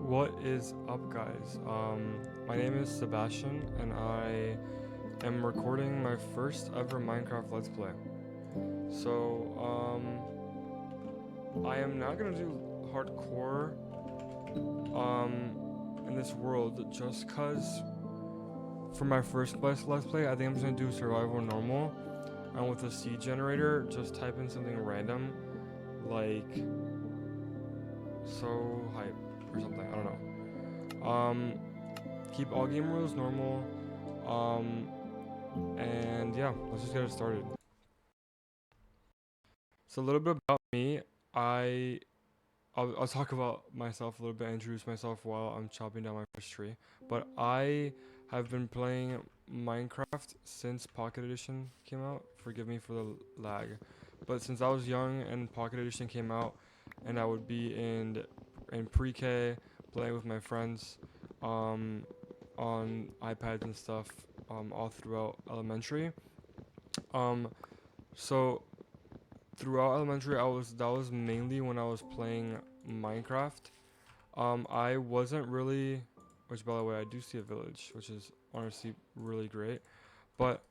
What is up, guys? My name is Sebastian, and I am recording my first ever Minecraft Let's Play. I am not gonna do hardcore, in this world just cause for my first Let's Play, I think I'm just gonna do survival normal, and with a seed generator, just type in something random, like so hype or something. I don't know. Keep all game rules normal. Um, and yeah, let's just get it started. So a little bit about me. I I'll talk about myself a little bit, introduce myself while I'm chopping down my first tree. But I have been playing Minecraft since Pocket Edition came out. Forgive me for the lag. But since I was young and Pocket Edition came out, and I would be in pre-K playing with my friends, um, on iPads and stuff, all throughout elementary. Um, so throughout elementary, that was mainly when I was playing Minecraft. I wasn't really, which by the way, I do see a village, which is honestly really great. But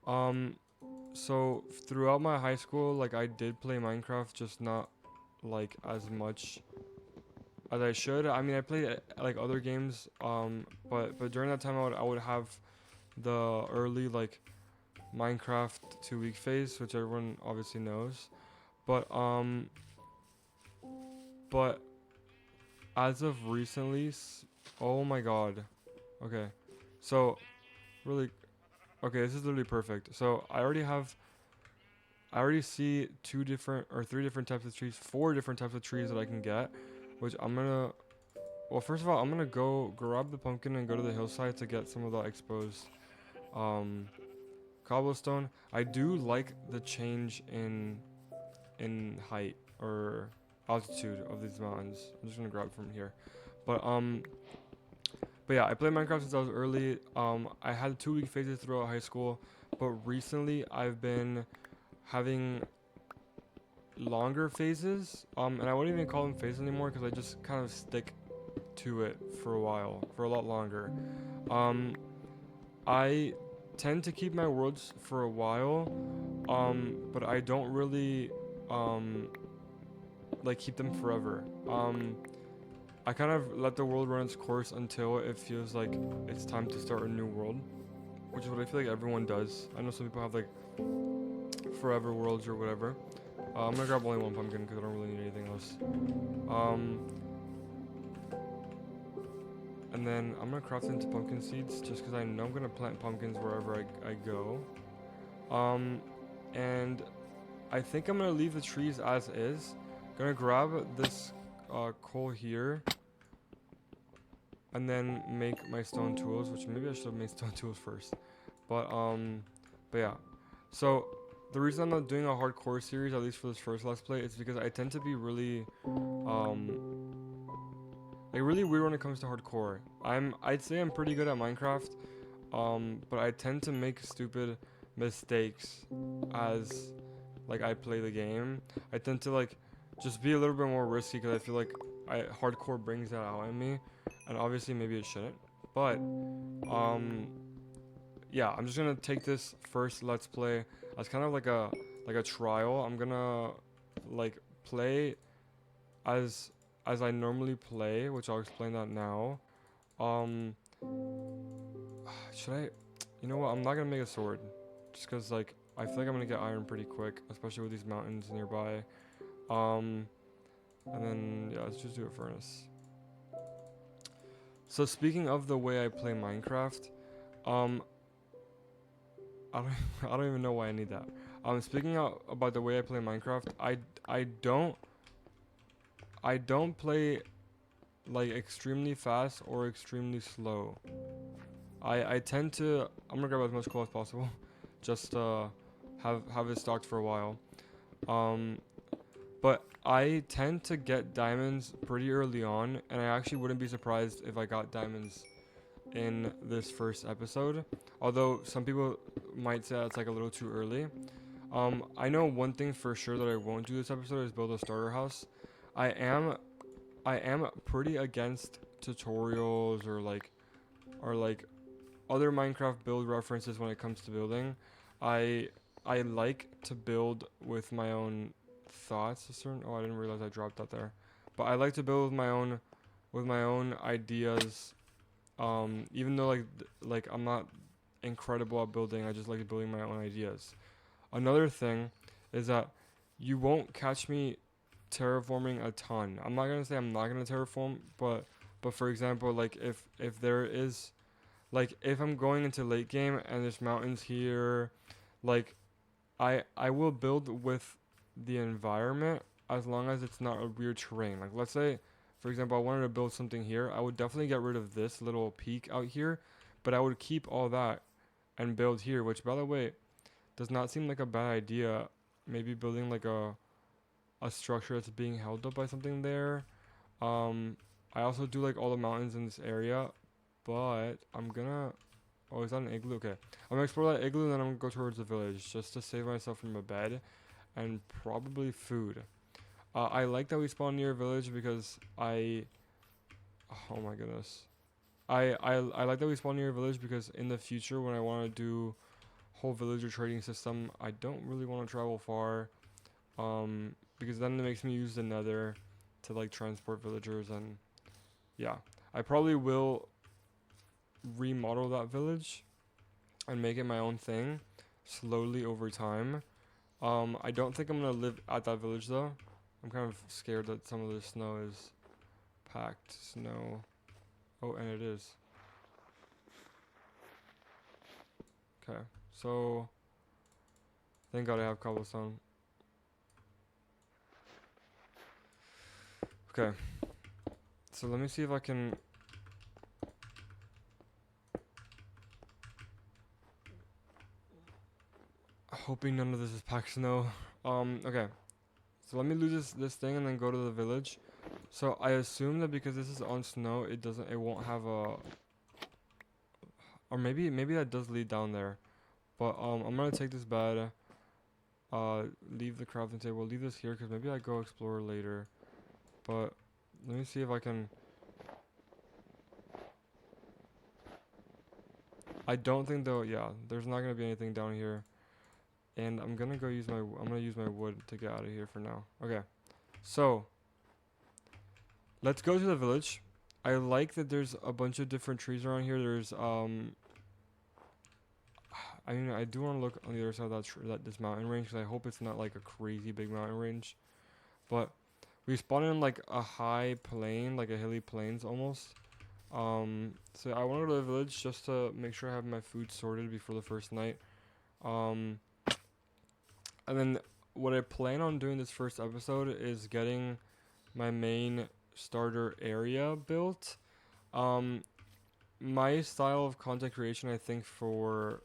um, so throughout my high school, like I did play Minecraft, just not like as much as I should. I mean, I played like other games, but during that time, I would have the early like Minecraft 2 week phase, which everyone obviously knows. But but as of recently, oh my god. Okay, so really, okay, this is literally perfect. So I already see two different or three different types of trees, four different types of trees that I can get, which I'm gonna. Well, first of all, I'm gonna go grab the pumpkin and go to the hillside to get some of the exposed um cobblestone. I do like the change in height or altitude of these mountains. I'm just gonna grab from here. But but yeah, I played Minecraft since I was early. I had 2 week phases throughout high school, but recently I've been having longer phases. And I wouldn't even call them phases anymore because I just kind of stick to it for a while, for a lot longer. Um, I tend to keep my worlds for a while, but I don't really um like keep them forever. I kind of let the world run its course until it feels like it's time to start a new world, which is what I feel like everyone does. I know some people have like forever worlds or whatever. I'm gonna grab only one pumpkin because I don't really need anything else. Um, and then I'm gonna craft into pumpkin seeds just because I know I'm gonna plant pumpkins wherever I go. Um, and I think I'm gonna leave the trees as is. Gonna grab this coal here and then make my stone tools, which maybe I should have made stone tools first. But but yeah. So the reason I'm not doing a hardcore series, at least for this first Let's Play, is because I tend to be really like really weird when it comes to hardcore. I'd say I'm pretty good at Minecraft, but I tend to make stupid mistakes as like I play the game. I tend to like just be a little bit more risky because I feel like hardcore brings that out in me, and obviously maybe it shouldn't. But um, yeah, I'm just gonna take this first Let's Play as kind of like a trial. I'm gonna like play as as I normally play, which I'll explain that now. Um, should I? You know what? I'm not gonna make a sword, just cause like I feel like I'm gonna get iron pretty quick, especially with these mountains nearby. Um, and then yeah, let's just do a furnace. So speaking of the way I play Minecraft, um, I don't I don't even know why I need that. Speaking about the way I play Minecraft, I don't I don't play like extremely fast or extremely slow. I tend to I'm gonna grab as much coal as possible, just have it stocked for a while. Um, but I tend to get diamonds pretty early on, and I actually wouldn't be surprised if I got diamonds in this first episode. Although some people might say that's like a little too early. I know one thing for sure that I won't do this episode is build a starter house. I am I am pretty against tutorials or like other Minecraft build references when it comes to building. I I like to build with my own thoughts. Oh, I didn't realize I dropped that there. But I like to build with my own ideas. Even though like I'm not incredible at building, I just like building my own ideas. Another thing is that you won't catch me terraforming a ton. I'm not gonna say I'm not gonna terraform, but for example, like if there is like if I'm going into late game and there's mountains here, like I will build with the environment as long as it's not a weird terrain. Like let's say, for example, I wanted to build something here. I would definitely get rid of this little peak out here, but I would keep all that and build here. Which, by the way, does not seem like a bad idea. Maybe building like a structure that's being held up by something there. Um, I also do like all the mountains in this area, but I'm gonna. Oh, is that an igloo? Okay, I'm gonna explore that igloo, and then I'm gonna go towards the village just to save myself from a bed and probably food. I like that we spawn near a village because I. Oh my goodness. I like that we spawn near a village because in the future when I want to do whole villager trading system, I don't really want to travel far. Because then it makes me use the nether to like transport villagers and yeah. I probably will remodel that village and make it my own thing slowly over time. I don't think I'm gonna live at that village though. I'm kind of scared that some of the snow is packed snow. Oh, and it is. Okay, so thank God I have cobblestone. Okay, so let me see if I can. Hoping none of this is packed snow. Okay. So let me lose this thing and then go to the village. So I assume that because this is on snow, it won't have a, or maybe that does lead down there. But I'm gonna take this bed. Leave the crafting table. Leave this here because maybe I go explore later. But let me see if I can. I don't think though. Yeah, there's not gonna be anything down here. And I'm gonna use my wood to get out of here for now. Okay. So let's go to the village. I like that there's a bunch of different trees around here. There's I mean I do want to look on the other side of that this mountain range because I hope it's not like a crazy big mountain range. But we spawned in like a high plain, like a hilly plains almost. So I want to go to the village just to make sure I have my food sorted before the first night. Um, and then what I plan on doing this first episode is getting my main starter area built. Um, my style of content creation, I think, for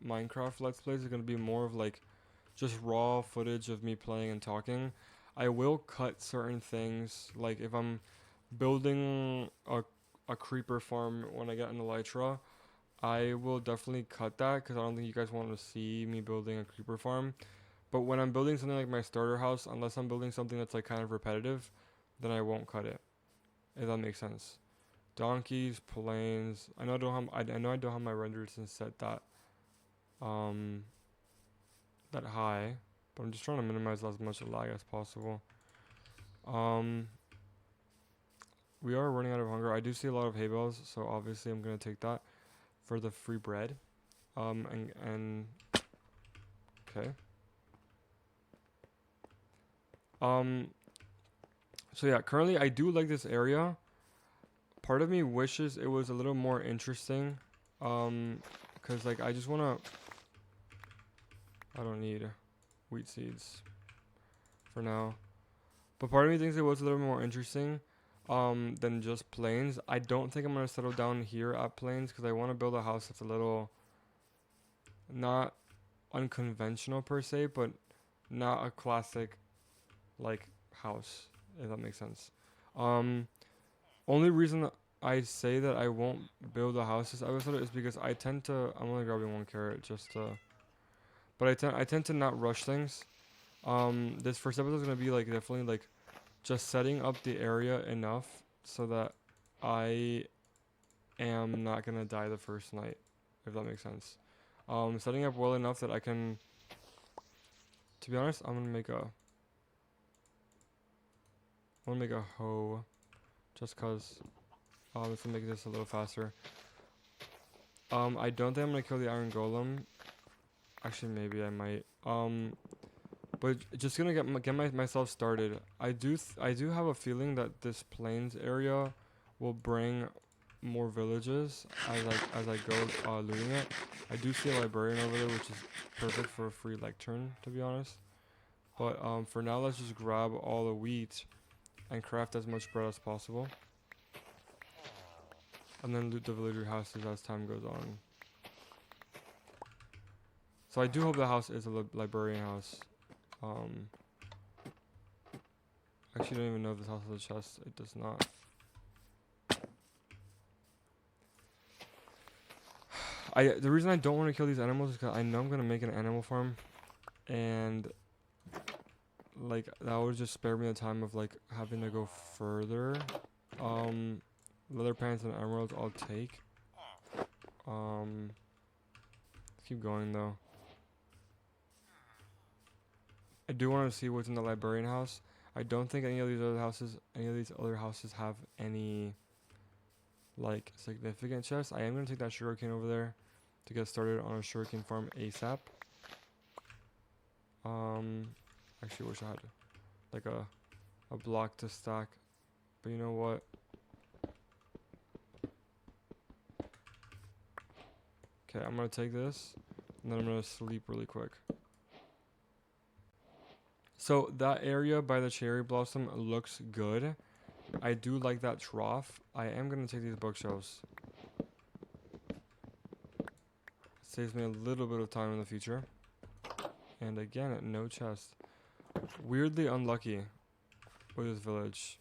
Minecraft Let's Plays is going to be more of like just raw footage of me playing and talking. I will cut certain things, like if I'm building a creeper farm when I get an elytra, I will definitely cut that because I don't think you guys want to see me building a creeper farm. But when I'm building something like my starter house, unless I'm building something that's like kind of repetitive, then I won't cut it. If that makes sense. Donkeys, plains. I know I don't have my render distance set um that high, but I'm just trying to minimize as much lag as possible. Um, we are running out of hunger. I do see a lot of hay bales, so obviously I'm gonna take that for the free bread. And okay. Um, so yeah, currently I do like this area. Part of me wishes it was a little more interesting. Cause like I just wanna. I don't need wheat seeds for now. But part of me thinks it was a little more interesting than just plains. I don't think I'm going to settle down here at plains because I want to build a house that's a little not unconventional per se, but not a classic like house, if that makes sense. Um, only reason I say that I won't build a house this episode is because I tend to. I'm only grabbing one carrot just to. But I tend to not rush things. This first episode is gonna be like definitely like just setting up the area enough so that I am not gonna die the first night, if that makes sense. Setting up well enough that I can. To be honest, I'm gonna make a hoe, just cause. This will make this a little faster. I don't think I'm gonna kill the iron golem. Actually, maybe I might. But just gonna get myself started. I do have a feeling that this plains area will bring more villages as I go looting it. I do see a librarian over there, which is perfect for a free lectern, to be honest. But for now, let's just grab all the wheat and craft as much bread as possible, and then loot the villager houses as time goes on. So I do hope the house is a librarian house. Actually, I don't even know if this house has a chest. It does not. The reason I don't want to kill these animals is because I know I'm gonna make an animal farm, and like that would just spare me the time of like having to go further. Leather pants and emeralds I'll take. Let's keep going though. I do want to see what's in the librarian house. I don't think any of these other houses have any like significant chests. I am gonna take that sugarcane over there to get started on a sugarcane farm ASAP. Actually wish I had like a block to stack, but you know what? Okay, I'm gonna take this, and then I'm gonna sleep really quick. So that area by the cherry blossom looks good. I do like that trough. I am gonna take these bookshelves. Saves me a little bit of time in the future. And again, no chest. Weirdly unlucky with this village.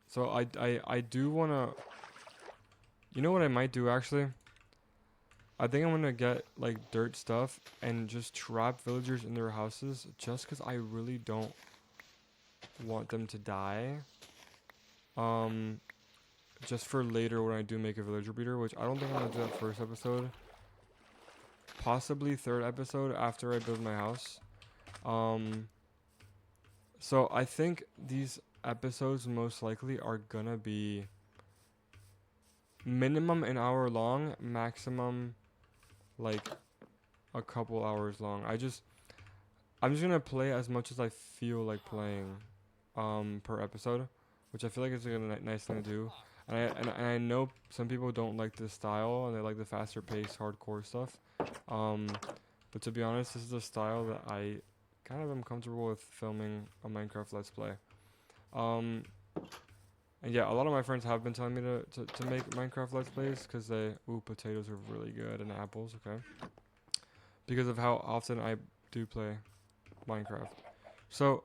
So I do wanna. You know what I might do actually? I think I'm gonna get like dirt stuff and just trap villagers in their houses just because I really don't want them to die. Just for later when I do make a villager breeder, which I don't think I'm gonna do that first episode. Possibly third episode after I build my house. So I think these episodes most likely are gonna be minimum an hour long, maximum like a couple hours long. I'm just gonna play as much as I feel like playing per episode, which I feel like is a nice thing to do. And I know some people don't like this style and they like the faster paced hardcore stuff. But to be honest, this is a style that I kind of am comfortable with filming a Minecraft Let's Play. And yeah, a lot of my friends have been telling me to make Minecraft Let's Plays because potatoes are really good and apples, okay? Because of how often I do play Minecraft. So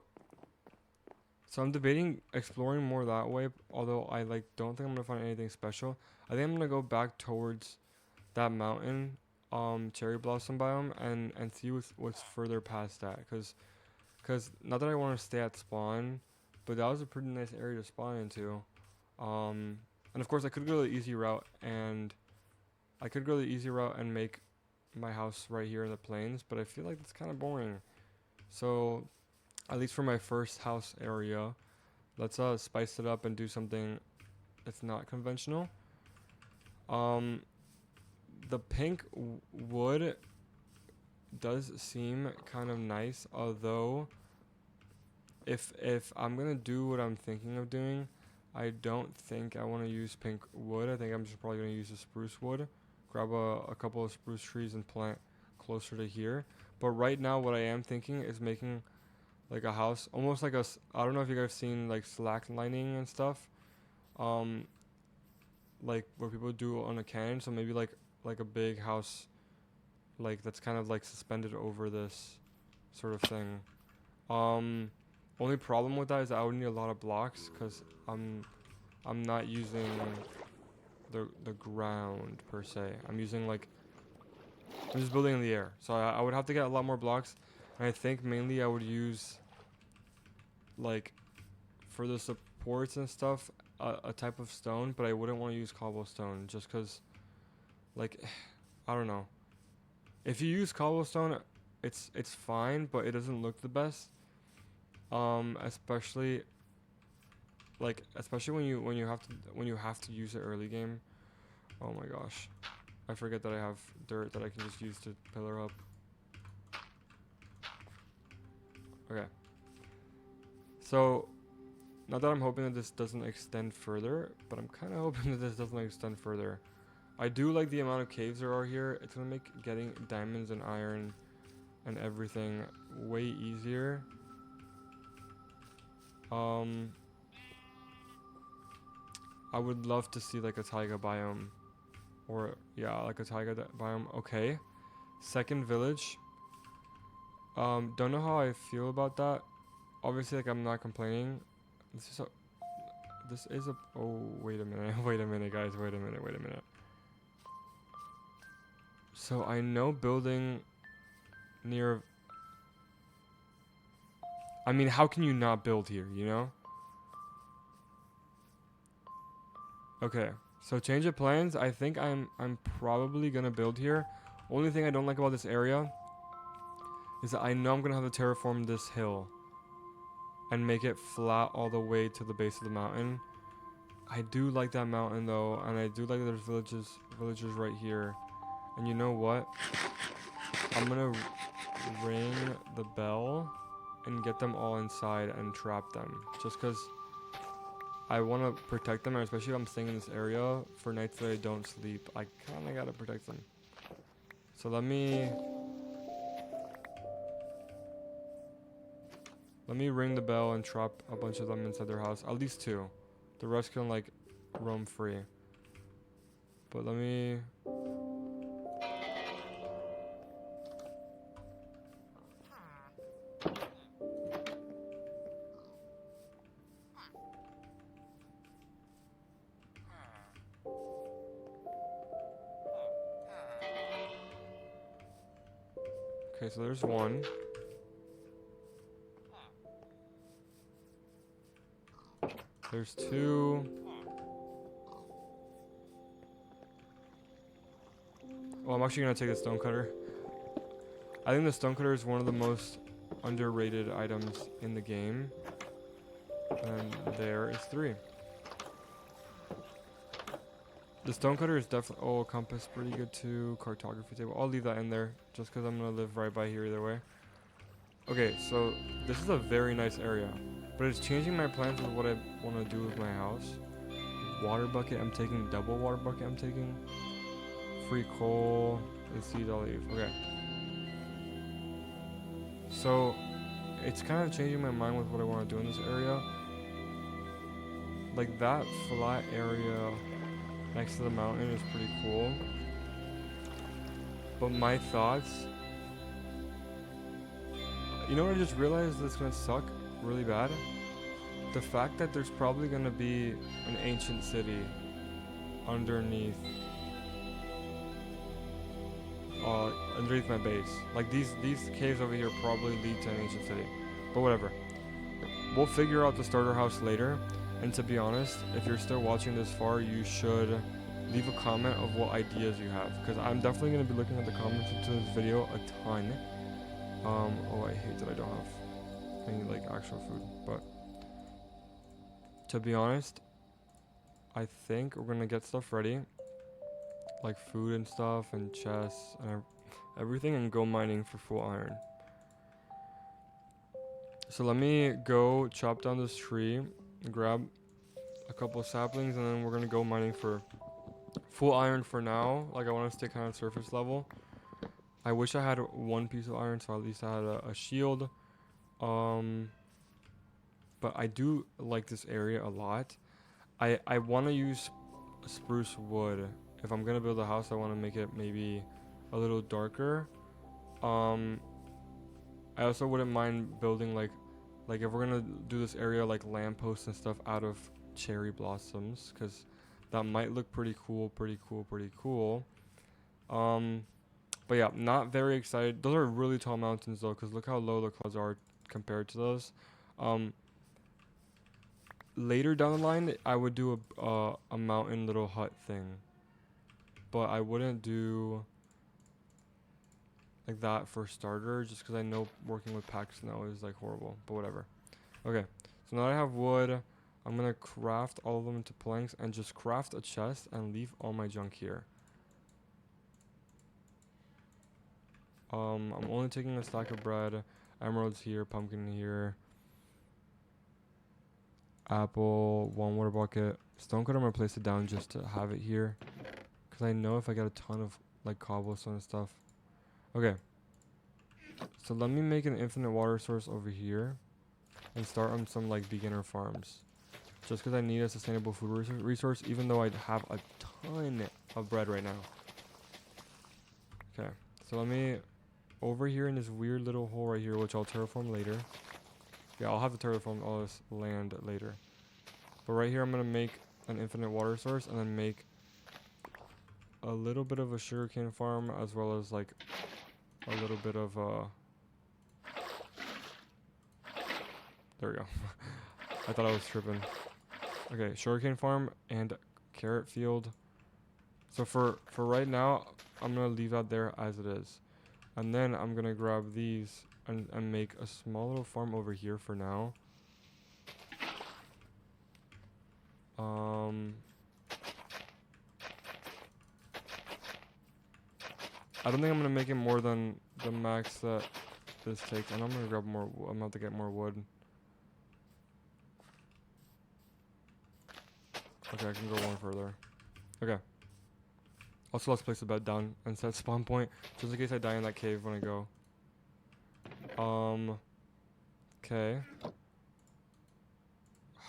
I'm debating exploring more that way, although I don't think I'm gonna find anything special. I think I'm gonna go back towards that mountain, cherry blossom biome, and see what's further past that, cause not that I want to stay at spawn, but that was a pretty nice area to spawn into. And of course I could go the easy route and make my house right here in the plains, but I feel like it's kind of boring. So at least for my first house area, let's spice it up and do something that's not conventional. The pink wood does seem kind of nice, although if I'm gonna do what I'm thinking of doing, I don't think I want to use pink wood. I think I'm just probably gonna use the spruce wood. Grab a couple of spruce trees and plant closer to here. But right now, what I am thinking is making like a house, almost like I don't know if you guys have seen like slack lining and stuff, like where people do on a cannon. So maybe like a big house, like that's kind of like suspended over this sort of thing. Only problem with that is I would need a lot of blocks because I'm not using the ground per se. I'm just building in the air. So I would have to get a lot more blocks, and I think mainly I would use like for the supports and stuff, a type of stone, but I wouldn't want to use cobblestone just because, like, I don't know. If you use cobblestone, it's fine, but it doesn't look the best. Especially especially when you have to use it early game. Oh my gosh, I forget that I have dirt that I can just use to pillar up. Okay. So, not that I'm hoping that this doesn't extend further, but I'm kind of hoping that this doesn't extend further. I do like the amount of caves there are here. It's gonna make getting diamonds and iron and everything way easier. I would love to see like a taiga biome, or yeah, like a taiga biome. Okay, second village. Don't know how I feel about that. Obviously, like I'm not complaining. This is a. Oh, wait a minute. Wait a minute, guys. Wait a minute. Wait a minute. So I know building near. I mean, how can you not build here? You know. Okay. So change of plans. I think I'm probably gonna build here. Only thing I don't like about this area is that I know I'm gonna have to terraform this hill and make it flat all the way to the base of the mountain. I do like that mountain though, and I do like that there's villagers right here. And you know what? I'm gonna ring the bell and get them all inside and trap them. Just because I want to protect them, and especially if I'm staying in this area for nights that I don't sleep, I kind of gotta protect them. So let me ring the bell and trap a bunch of them inside their house. At least 2. The rest can like roam free. But let me. Okay, so there's 1. There's 2. Well, I'm actually gonna take the stonecutter. I think the stonecutter is one of the most underrated items in the game. And there is 3. The stonecutter is definitely. Oh, compass pretty good too. Cartography table. I'll leave that in there just because I'm gonna live right by here either way. Okay, so this is a very nice area, but it's changing my plans with what I want to do with my house. Water bucket. I'm taking double water bucket. I'm taking free coal. The seeds I'll leave. Okay. So it's kind of changing my mind with what I want to do in this area. Like that flat area next to the mountain is pretty cool. But my thoughts, you know what I just realized that's gonna suck really bad? The fact that there's probably gonna be an ancient city underneath my base. Like these caves over here probably lead to an ancient city. But whatever. We'll figure out the starter house later. And to be honest, if you're still watching this far, you should leave a comment of what ideas you have, because I'm definitely going to be looking at the comments into this video a ton. Oh, I hate that I don't have any like actual food, but to be honest, I think we're going to get stuff ready, like food and stuff and chests and everything, and go mining for full iron. So let me go chop down this tree, grab a couple of saplings, and then we're gonna go mining for full iron for now. Like I want to stay kind of surface level. I wish I had 1 piece of iron, so at least I had a shield. But I do like this area a lot. I want to use spruce wood. If I'm gonna build a house, I want to make it maybe a little darker. I also wouldn't mind building like if we're gonna do this area, like lampposts and stuff out of cherry blossoms, because that might look pretty cool. But yeah, not very excited. Those are really tall mountains though, because look how low the clouds are compared to those. later down the line, I would do a mountain little hut thing, but I wouldn't do like that for starter, just because I know working with packs now is like horrible. But whatever. Okay, so now I have wood. I'm gonna craft all of them into planks and just craft a chest and leave all my junk here. I'm only taking a stack of bread, emeralds here, pumpkin here, apple, one water bucket. Stone cut, I'm gonna place it down just to have it here, because I know if I get a ton of like cobblestone and stuff. Okay, so let me make an infinite water source over here and start on some like beginner farms, just because I need a sustainable food resource, even though I have a ton of bread right now. Okay, so let me, over here in this weird little hole right here, which I'll terraform later. Yeah, I'll have to terraform all this land later. But right here, I'm going to make an infinite water source and then make a little bit of a sugarcane farm, as well as like a little bit of there we go. I thought I was tripping. Okay, sugarcane farm and carrot field. So for right now, I'm going to leave that there as it is. And then I'm going to grab these and make a small little farm over here for now. I don't think I'm going to make it more than the max that this takes. And I'm going to grab more. I'm going to have to get more wood. Okay, I can go one further. Okay. Also, let's place the bed down and set spawn point, just in case I die in that cave when I go. Okay.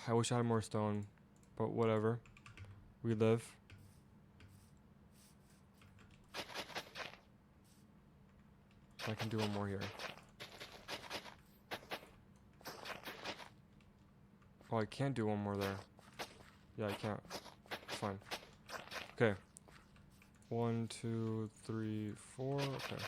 I wish I had more stone, but whatever. We live. I can do one more here. Oh, I can't do one more there. Yeah, I can't. It's fine. Okay. 1, 2, 3, 4. Okay.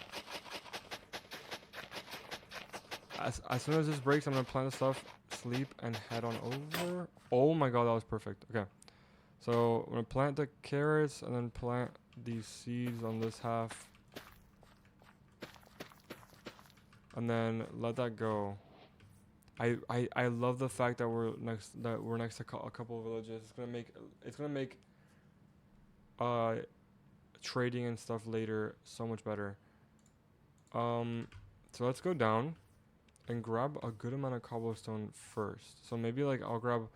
As soon as this breaks, I'm gonna plant the stuff, sleep, and head on over. Oh my god, that was perfect. Okay. So I'm gonna plant the carrots and then plant these seeds on this half. And then let that go. I love the fact that we're next to a couple of villages. It's gonna make trading and stuff later so much better. So let's go down and grab a good amount of cobblestone first. So maybe like I'll grab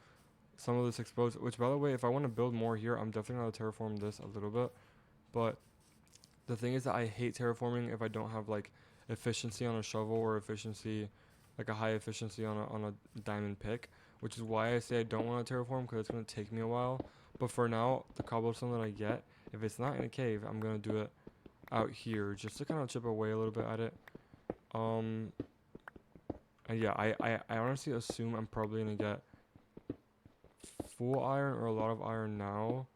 some of this exposed, which by the way, if I want to build more here, I'm definitely gonna terraform this a little bit. But the thing is that I hate terraforming if I don't have like efficiency on a shovel or efficiency, like a high efficiency on a diamond pick, which is why I say I don't want to terraform, because it's going to take me a while. But for now, the cobblestone that I get, if it's not in a cave, I'm going to do it out here just to kind of chip away a little bit at it. And yeah, I honestly assume I'm probably going to get full iron or a lot of iron now.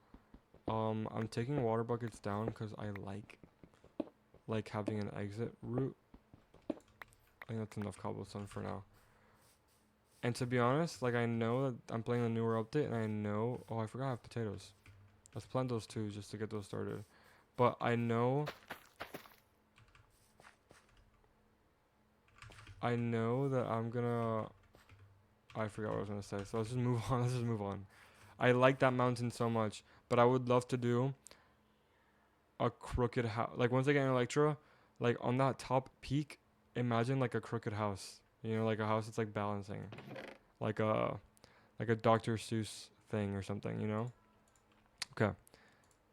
I'm taking water buckets down because I like having an exit route. I think that's enough cobblestone for now. And to be honest, like I know that I'm playing the newer update, and I know, oh, I forgot I have potatoes. Let's plant those too just to get those started. But I know that I'm gonna, I forgot what I was gonna say. So let's just move on. Let's just move on. I like that mountain so much, but I would love to do a crooked house. Like once I get an Electra, like on that top peak, imagine like a crooked house. You know, like a house that's like balancing, like a Dr. Seuss thing or something. You know. Okay.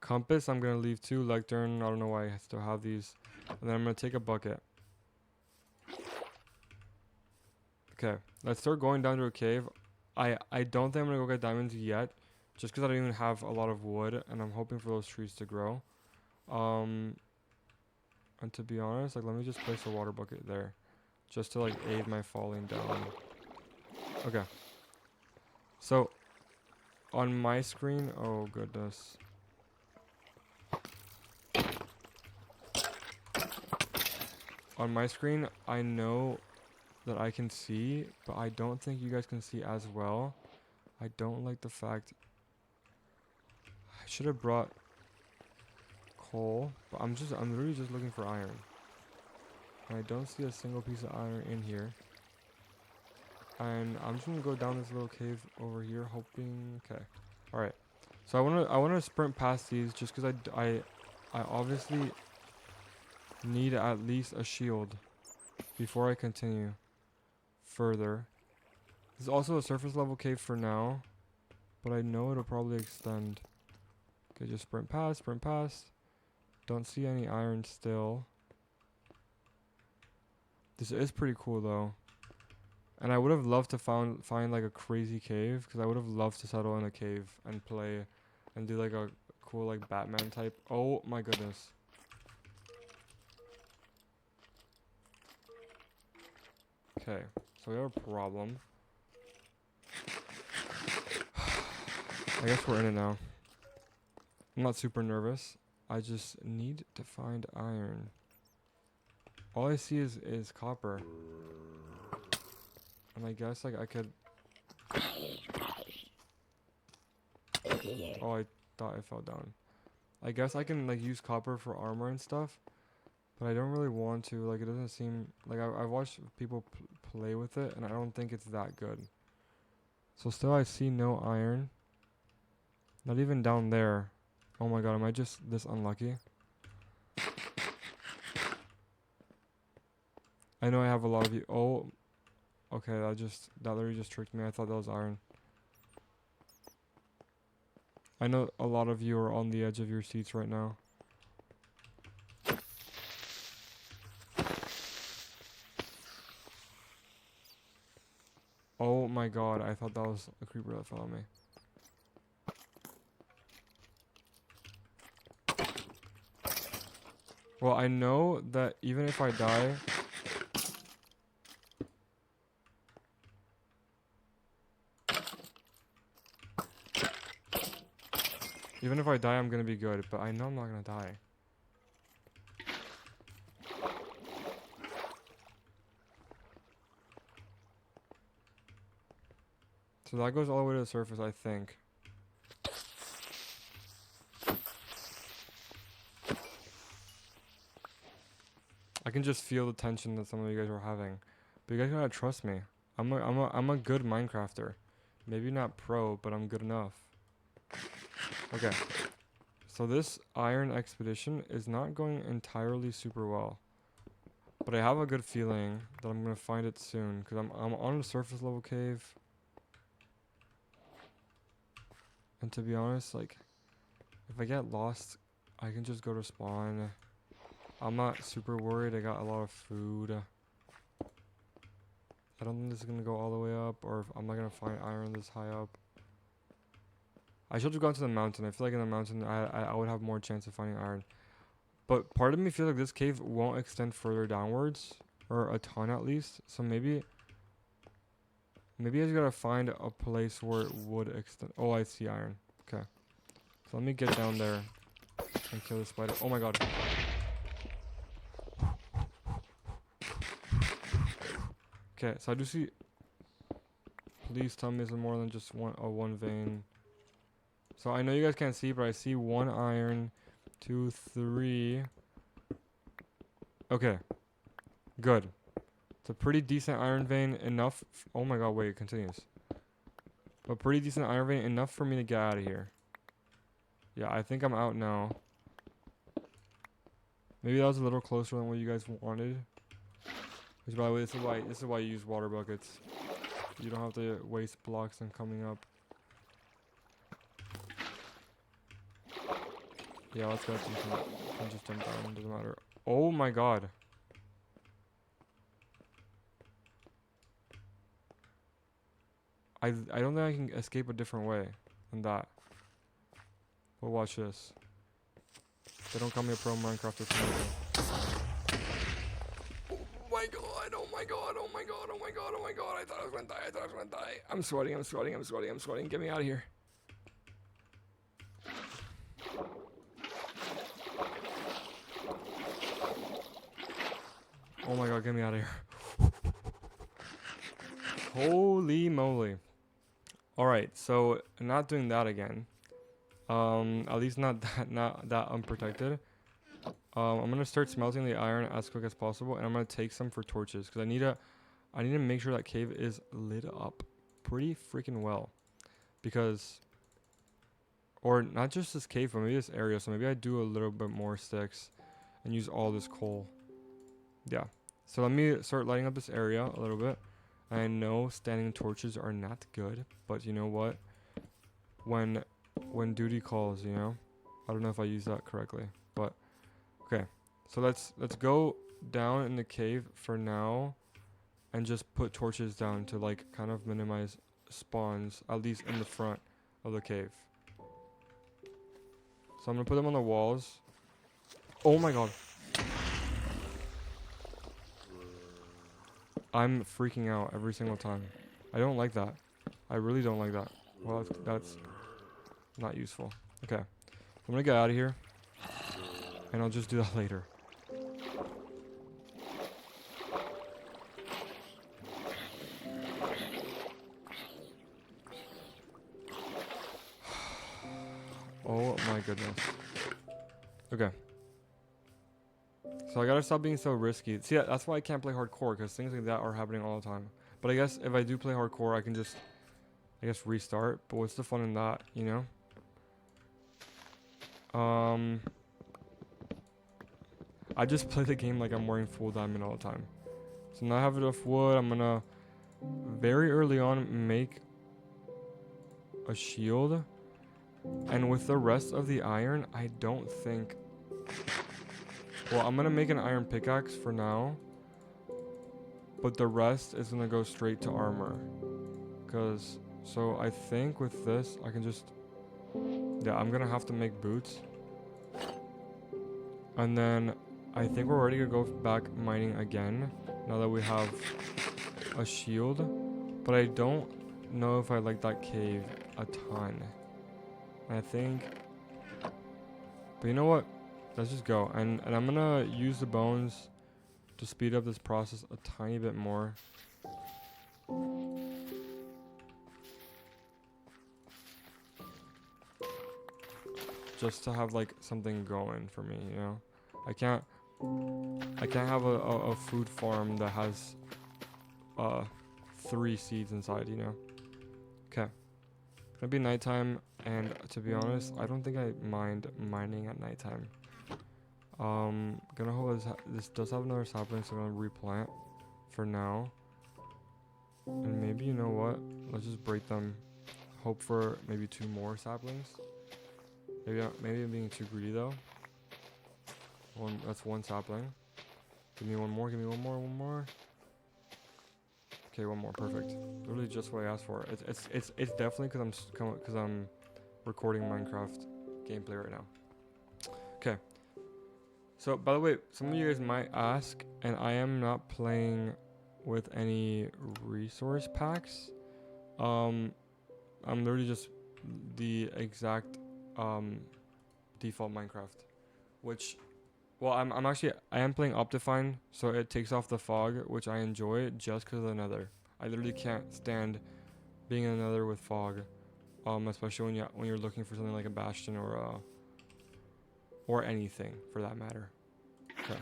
Compass, I'm gonna leave too. Lectern, I don't know why I still have these. And then I'm gonna take a bucket. Okay, let's start going down to a cave. I don't think I'm gonna go get diamonds yet, just because I don't even have a lot of wood, and I'm hoping for those trees to grow. And to be honest, like let me just place a water bucket there, just to like aid my falling down. Okay. So, on my screen, oh goodness. On my screen, I know that I can see, but I don't think you guys can see as well. I don't like the fact I should have brought coal, but I'm really just looking for iron. And I don't see a single piece of iron in here. And I'm just gonna go down this little cave over here, hoping. Okay, all right. So I wanna sprint past these just because I obviously need at least a shield before I continue further. This is also a surface level cave for now, but I know it'll probably extend. Okay, just sprint past, sprint past. Don't see any iron still. This is pretty cool though. And I would have loved to find like a crazy cave, because I would have loved to settle in a cave and play and do like a cool like Batman type. Oh my goodness. Okay, so we have a problem. I guess we're in it now. I'm not super nervous. I just need to find iron. All I see is copper. And I guess like I could. Oh, I thought I fell down. I guess I can like use copper for armor and stuff, but I don't really want to. Like, it doesn't seem like I've watched people play with it, and I don't think it's that good. So still, I see no iron. Not even down there. Oh my god, am I just this unlucky? I know I have a lot of you. Oh, okay, that literally just tricked me. I thought that was iron. I know a lot of you are on the edge of your seats right now. Oh my god, I thought that was a creeper that fell on me. Well, I know that even if I die... Even if I die, I'm gonna be good, but I know I'm not gonna die. So that goes all the way to the surface, I think. I can just feel the tension that some of you guys are having. But you guys gotta trust me. I'm a good Minecrafter. Maybe not pro, but I'm good enough. Okay. So this iron expedition is not going entirely super well. But I have a good feeling that I'm gonna find it soon, because I'm on a surface level cave. And to be honest, like, if I get lost, I can just go to spawn. I'm not super worried. I got a lot of food. I don't think this is gonna go all the way up, or if I'm not gonna find iron this high up. I should have gone to the mountain. I feel like in the mountain, I would have more chance of finding iron. But part of me feels like this cave won't extend further downwards, or a ton at least. So maybe I just gotta find a place where it would extend. Oh, I see iron. Okay. So let me get down there and kill the spider. Oh my god. Okay, so I do see... Please tell me there's more than just one vein. So I know you guys can't see, but I see 1 iron, 2, 3. Okay. Good. It's a pretty decent iron vein, enough... Oh my god, wait, it continues. But pretty decent iron vein, enough for me to get out of here. Yeah, I think I'm out now. Maybe that was a little closer than what you guys wanted. Which, by the way, this is why you use water buckets. You don't have to waste blocks on coming up. Yeah, let's go. You can just jump down. Doesn't matter. Oh my god. I don't think I can escape a different way than that. But watch this. They don't call me a pro Minecrafter for nothing. Oh my god, oh my god, oh my god, oh my god, oh my god. I thought I was gonna die, I'm sweating. Get me out of here. Oh my god, get me out of here. Holy moly. All right, so not doing that again. At least not that unprotected. I'm gonna start smelting the iron as quick as possible, and I'm gonna take some for torches because I need to make sure that cave is lit up pretty freaking well, because or not just this cave, but maybe this area. So maybe I do a little bit more sticks and use all this coal. Yeah. So let me start lighting up this area a little bit. I know standing torches are not good, but you know what? When when duty calls, you know. I don't know if I used that correctly, but okay. So let's go down in the cave for now and just put torches down to like kind of minimize spawns, at least in the front of the cave. So I'm gonna put them on the walls. Oh my god. I'm freaking out every single time. I don't like that. I really don't like that. Well, that's not useful. Okay. I'm gonna get out of here. And I'll just do that later. Oh my goodness. Okay. So I gotta stop being so risky. See, that's why I can't play hardcore, because things like that are happening all the time. But I guess if I do play hardcore, I can just, I guess, restart. But what's the fun in that, you know? I just play the game like I'm wearing full diamond all the time. So now I have enough wood. I'm gonna very early on make a shield. And with the rest of the iron, I don't think... Well, I'm gonna make an iron pickaxe for now. But the rest is gonna go straight to armor. So I think with this, I can just... Yeah, I'm gonna have to make boots. And then I think we're ready to go back mining again. Now that we have a shield. But I don't know if I like that cave a ton. I think... But you know what? Let's just go. And I'm gonna use the bones to speed up this process a tiny bit more. Just to have like something going for me, you know? I can't have a food farm that has 3 seeds inside, you know? Okay. It's gonna be nighttime, and to be honest, I don't think I mind mining at nighttime. Gonna hope this does have another sapling, so I'm gonna replant for now. And maybe, you know what? Let's just break them. Hope for maybe 2 more saplings. Maybe I'm being too greedy though. That's 1 sapling. Give me one more. Okay, 1 more. Perfect. Literally just what I asked for. It's definitely because I'm recording Minecraft gameplay right now. Okay. So by the way, some of you guys might ask, and I am not playing with any resource packs. I'm literally just the exact default Minecraft, which, well, I am playing Optifine, so it takes off the fog, which I enjoy just because of the Nether. I literally can't stand being in the Nether with fog, especially when you're looking for something like a bastion or anything for that matter. Okay.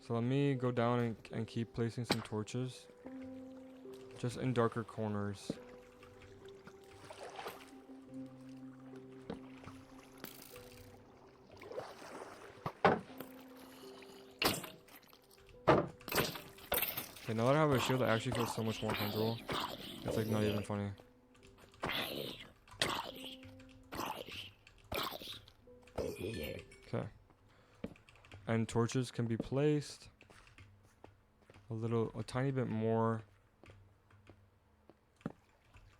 So let me go down and keep placing some torches, just in darker corners. Okay, now that I have a shield, I actually feel so much more comfortable. It's like not even funny. Okay. And torches can be placed a tiny bit more,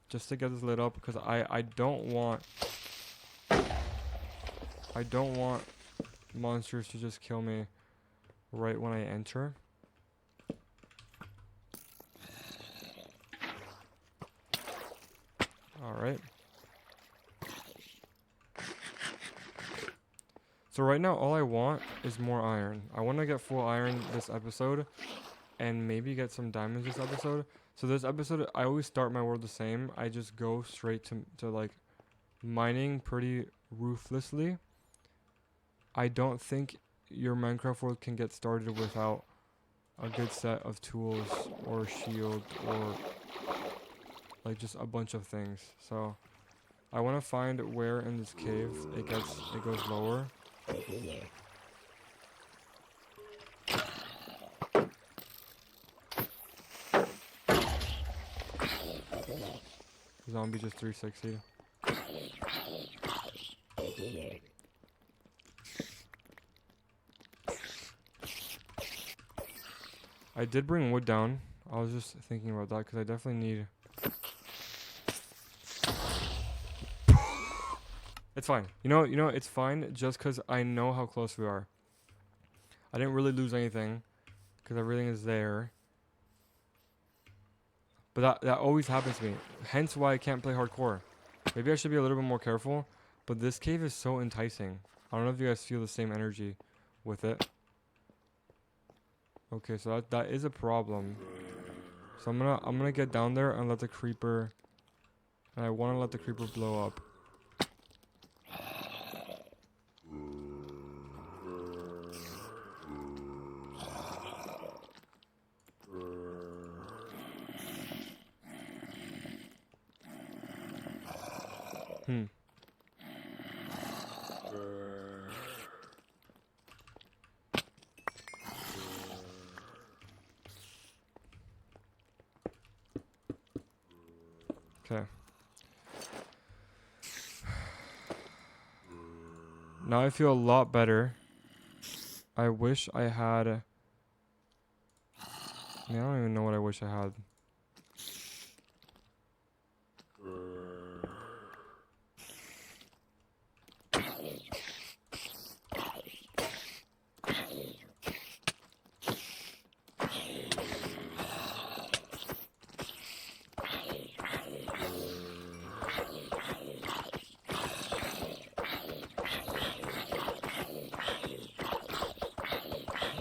just to get this lit up, because I don't want monsters to just kill me right when I enter. Alright. So right now all I want is more iron. I want to get full iron this episode, and maybe get some diamonds this episode. So this episode, I always start my world the same. I just go straight to like mining pretty ruthlessly. I don't think your Minecraft world can get started without a good set of tools or shield or like just a bunch of things. So I want to find where in this cave it goes lower. Zombie just 360. I did bring wood down. I was just thinking about that because I definitely need... It's fine. You know, it's fine just because I know how close we are. I didn't really lose anything because everything is there. But that always happens to me. Hence why I can't play hardcore. Maybe I should be a little bit more careful. But this cave is so enticing. I don't know if you guys feel the same energy with it. Okay, so that is a problem. So I'm gonna get down there and let the creeper... And I want to let the creeper blow up. Okay. Now I feel a lot better. I wish I had... I don't even know what I wish I had.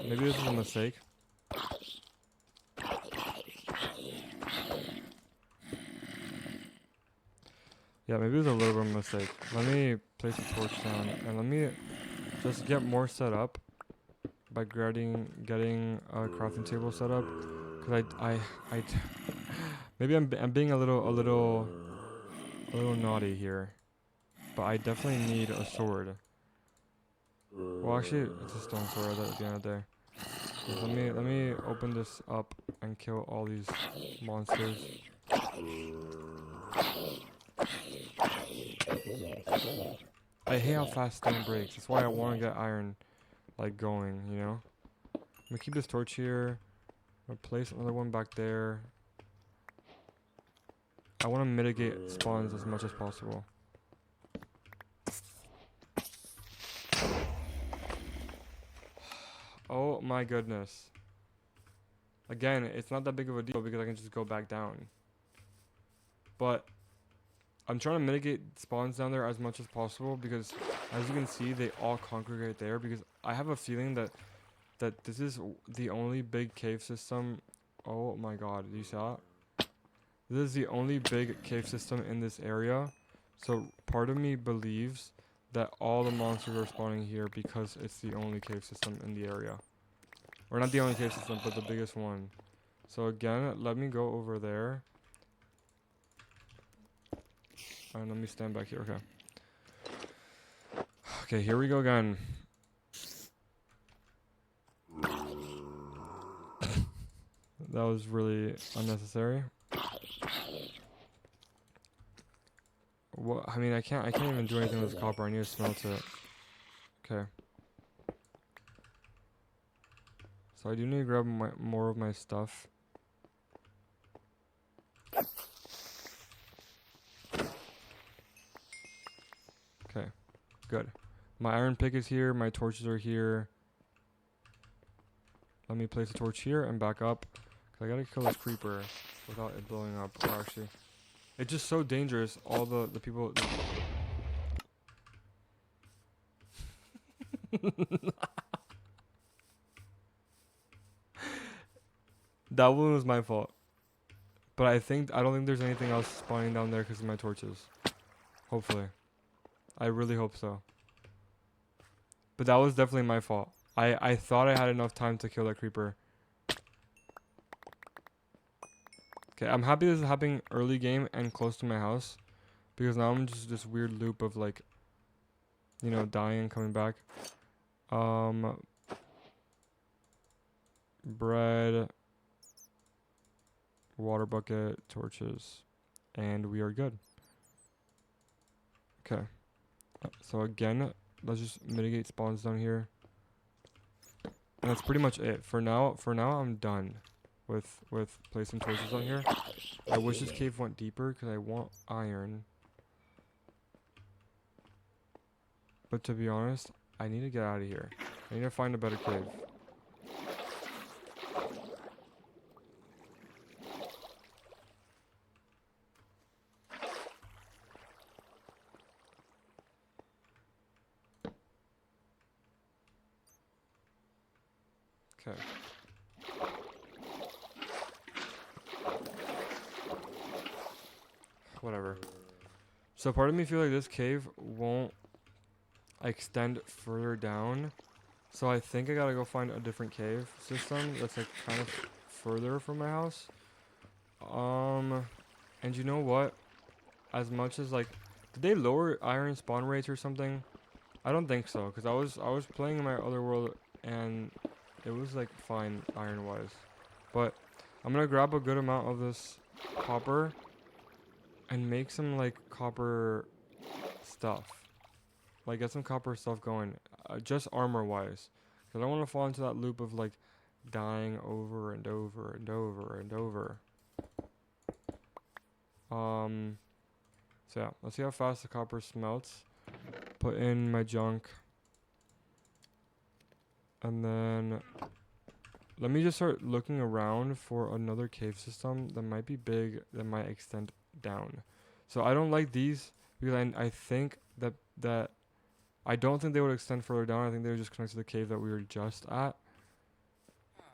Maybe this is a mistake. Yeah, maybe it was a little bit of a mistake. Let me place a torch down and let me just get more set up by getting a crafting table set up. Cause maybe I'm being a little naughty here, but I definitely need a sword. Well, actually, it's a stone sword at the end of the day. Just let me open this up and kill all these monsters. I hate how fast stone breaks. That's why I want to get iron, like, going, you know? I'm gonna keep this torch here. I'm gonna place another one back there. I want to mitigate spawns as much as possible. Oh my goodness. Again, it's not that big of a deal because I can just go back down. But I'm trying to mitigate spawns down there as much as possible because, as you can see, they all congregate there because I have a feeling that this is the only big cave system. Oh my god, do you see that? This is the only big cave system in this area. So part of me believes that all the monsters are spawning here because it's the only cave system in the area. Or not the only cave system, but the biggest one. So again, let me go over there. And let me stand back here, okay. Okay, here we go again. That was really unnecessary. Well, I mean, I can't even do anything with this copper. I need to smelt it. Okay. So I do need to grab more of my stuff. Okay, good. My iron pick is here. My torches are here. Let me place a torch here and back up. Cause I gotta kill this creeper without it blowing up. Or actually, it's just so dangerous. All the people. That one was my fault. But I don't think there's anything else spawning down there because of my torches. Hopefully. I really hope so. But that was definitely my fault. I thought I had enough time to kill that creeper. Okay, I'm happy this is happening early game and close to my house. Because now I'm just this weird loop of like, you know, dying and coming back. Bread. Water bucket. Torches. And we are good. Okay. So again, let's just mitigate spawns down here. And that's pretty much it. For now I'm done with placing torches on here. I wish this cave went deeper because I want iron. But to be honest, I need to get out of here. I need to find a better cave. Okay. Whatever. So part of me feel like this cave won't extend further down. So I think I gotta go find a different cave system that's like kind of further from my house. And you know what? As much as like, did they lower iron spawn rates or something? I don't think so, cause I was playing in my other world and it was like fine iron wise. But I'm gonna grab a good amount of this copper and make some like copper stuff. Like get some copper stuff going, just armor wise. Cause I don't want to fall into that loop of like dying over and over and over and over. So yeah, let's see how fast the copper smelts. Put in my junk. And then let me just start looking around for another cave system that might be big, that might extend down. So I don't like these because I think that I don't think they would extend further down. I think they would just connect to the cave that we were just at.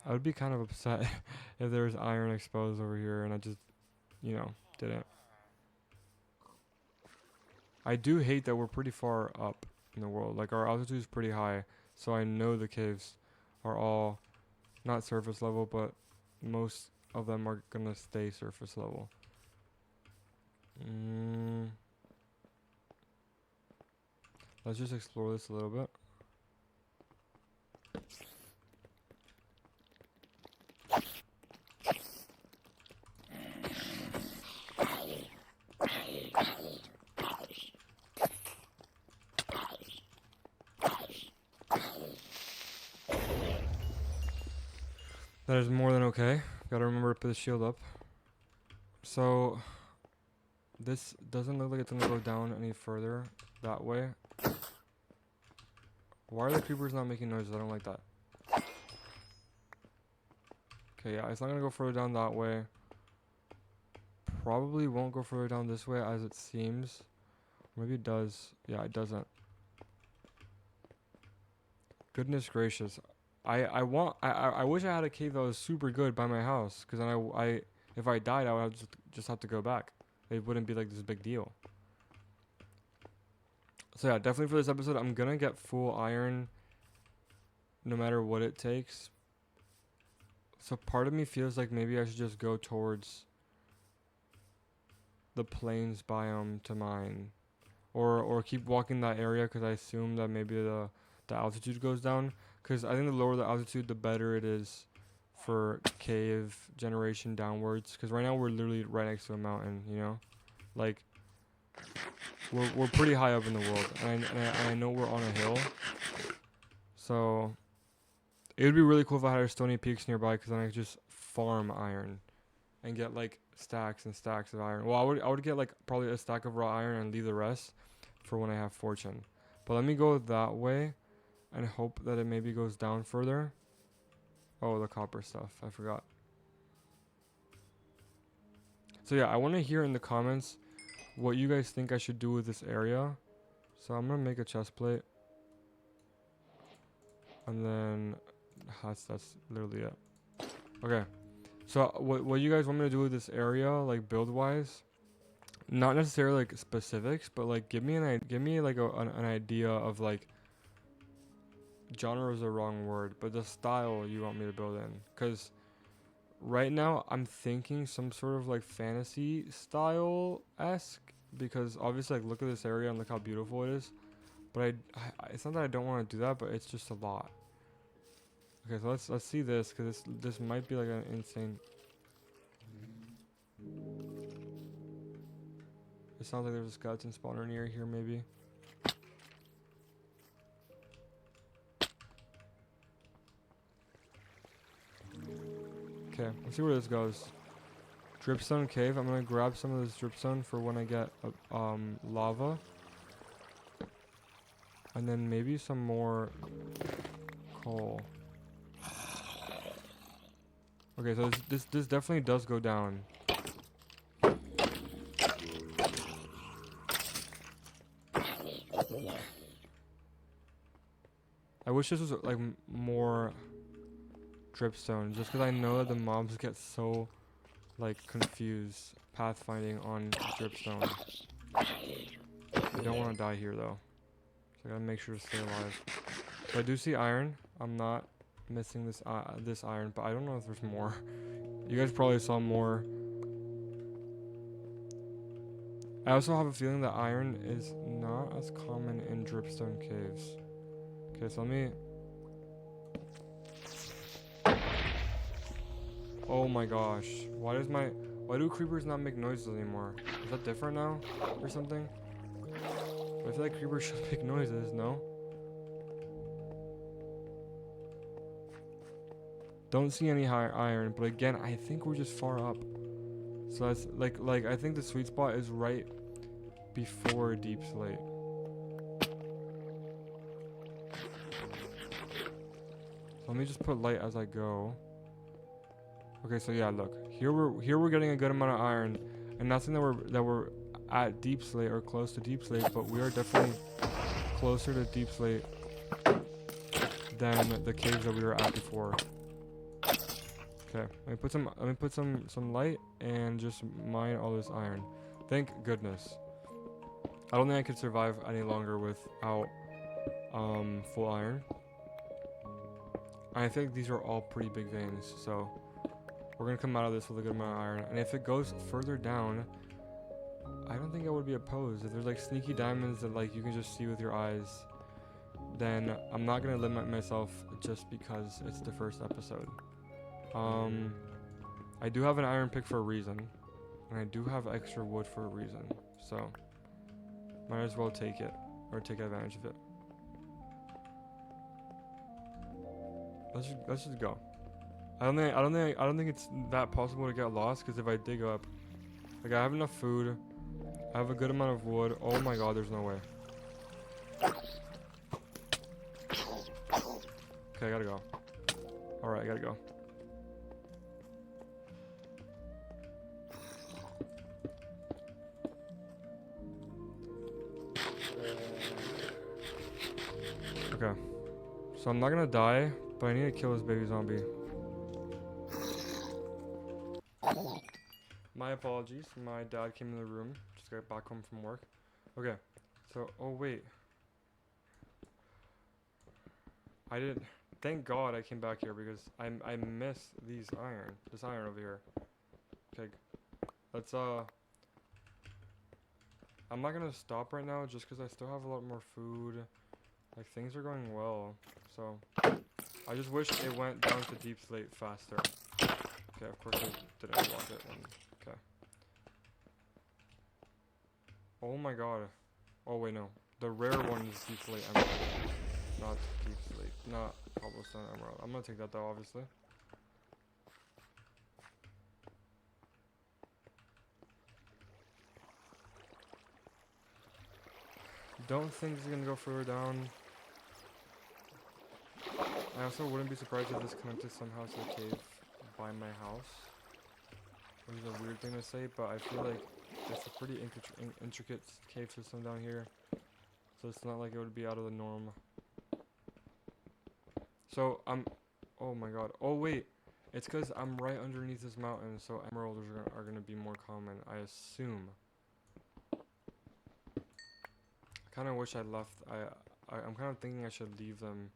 I would be kind of upset if there was iron exposed over here and I just, you know, didn't. I do hate that we're pretty far up in the world. Like our altitude is pretty high, so I know the caves are all not surface level, but most of them are gonna stay surface level. Let's just explore this a little bit. That is more than okay. Gotta remember to put the shield up. So this doesn't look like it's gonna go down any further that way. Why are the creepers not making noises? I don't like that. Okay, yeah, it's not gonna go further down that way. Probably won't go further down this way as it seems. Maybe it does. Yeah, it doesn't. Goodness gracious. I wish I had a cave that was super good by my house, because then if I died, I would have just have to go back. It wouldn't be like this big deal. So yeah, definitely for this episode, I'm gonna get full iron no matter what it takes. So part of me feels like maybe I should just go towards the plains biome to mine, or keep walking that area, because I assume that maybe the altitude goes down. Because I think the lower the altitude, the better it is for cave generation downwards. Because right now we're literally right next to a mountain, you know? Like, we're pretty high up in the world. And I know we're on a hill. So, it would be really cool if I had stony peaks nearby, because then I could just farm iron. And get, like, stacks and stacks of iron. Well, I would get, like, probably a stack of raw iron and leave the rest for when I have fortune. But let me go that way and hope that it maybe goes down further. Oh, the copper stuff. I forgot. So yeah, I want to hear in the comments what you guys think I should do with this area. So I'm going to make a chest plate. And then that's literally it. Okay. So what you guys want me to do with this area, like build wise? Not necessarily like specifics, but like give me like an idea of like genre is the wrong word, but the style you want me to build in. Cause right now I'm thinking some sort of like fantasy style esque. Because obviously like look at this area and look how beautiful it is. But it's not that I don't want to do that, but it's just a lot. Okay, so let's see this because this might be like an insane. It sounds like there's a skeleton spawner near here, maybe. Okay, let's see where this goes. Dripstone cave. I'm gonna grab some of this dripstone for when I get lava, and then maybe some more coal. Okay, so this definitely does go down. I wish this was like more dripstone, just because I know that the mobs get so like confused pathfinding on dripstone. I don't want to die here though, so I gotta make sure to stay alive. So I do see iron. I'm not missing this iron, but I don't know if there's more. You guys probably saw more. I also have a feeling that iron is not as common in dripstone caves. Okay, so let me. Oh my gosh. Why do creepers not make noises anymore? Is that different now? Or something? I feel like creepers should make noises, no? Don't see any higher iron, but again, I think we're just far up. So that's like I think the sweet spot is right before deep slate. So let me just put light as I go. Okay, so yeah, look. Here we're getting a good amount of iron. And not saying that we're at deep slate or close to deep slate, but we are definitely closer to deep slate than the caves that we were at before. Okay, let me put some light and just mine all this iron. Thank goodness. I don't think I could survive any longer without full iron. I think these are all pretty big veins, so we're gonna come out of this with a good amount of iron. And if it goes further down, I don't think I would be opposed. If there's like sneaky diamonds that like you can just see with your eyes, then I'm not gonna limit myself just because it's the first episode. I do have an iron pick for a reason, and I do have extra wood for a reason, so might as well take it or take advantage of it. Let's just go. I don't think it's that possible to get lost, because if I dig up, like I have enough food, I have a good amount of wood. Oh my god, there's no way. Okay, I gotta go. Alright, I gotta go. Okay. So I'm not gonna die, but I need to kill this baby zombie. My apologies. My dad came in the room. Just got back home from work. Okay. So, oh wait. I didn't. Thank God I came back here because I missed this iron over here. Okay. Let's I'm not gonna stop right now just because I still have a lot more food. Like things are going well. So I just wish it went down to deep slate faster. Okay, of course I didn't block it. Okay. Oh my god. Oh wait, no. The rare one is deep slate emerald. Not deep slate. Not cobblestone emerald. I'm gonna take that though, obviously. Don't think it's gonna go further down. I also wouldn't be surprised if this connected somehow to the cave by my house. Which is a weird thing to say, but I feel like it's a pretty intricate cave system down here. So it's not like it would be out of the norm. So oh my god. Oh wait, It's because I'm right underneath this mountain, so emeralds are gonna be more common, I assume. I kind of wish I left. I'm kind of thinking I should leave them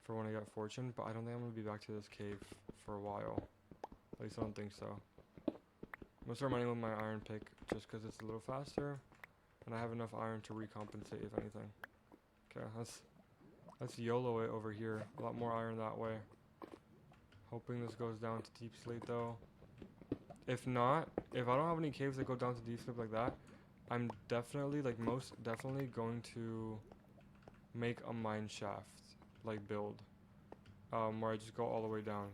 for when I get fortune, but I don't think I'm gonna be back to this cave for a while. At least I don't think so. I'm gonna start mining with my iron pick just because it's a little faster, and I have enough iron to recompensate if anything. Okay, let's YOLO it over here. A lot more iron that way. Hoping this goes down to deep sleep though. If not, if I don't have any caves that go down to deep sleep like that, I'm definitely, like most definitely, going to make a mine shaft, like build, where I just go all the way down,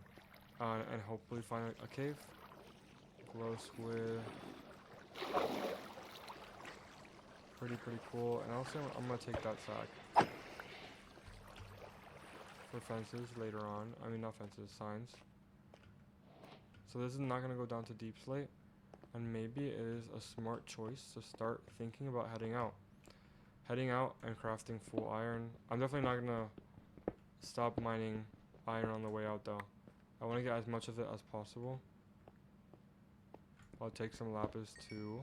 and hopefully find a cave close with pretty cool. And also, I'm gonna take that sack for fences later on. I mean, not fences, signs. So this is not gonna go down to deep slate, and maybe it is a smart choice to start thinking about heading out and crafting full iron. I'm definitely not gonna stop mining iron on the way out though. I want to get as much of it as possible. I'll take some lapis too.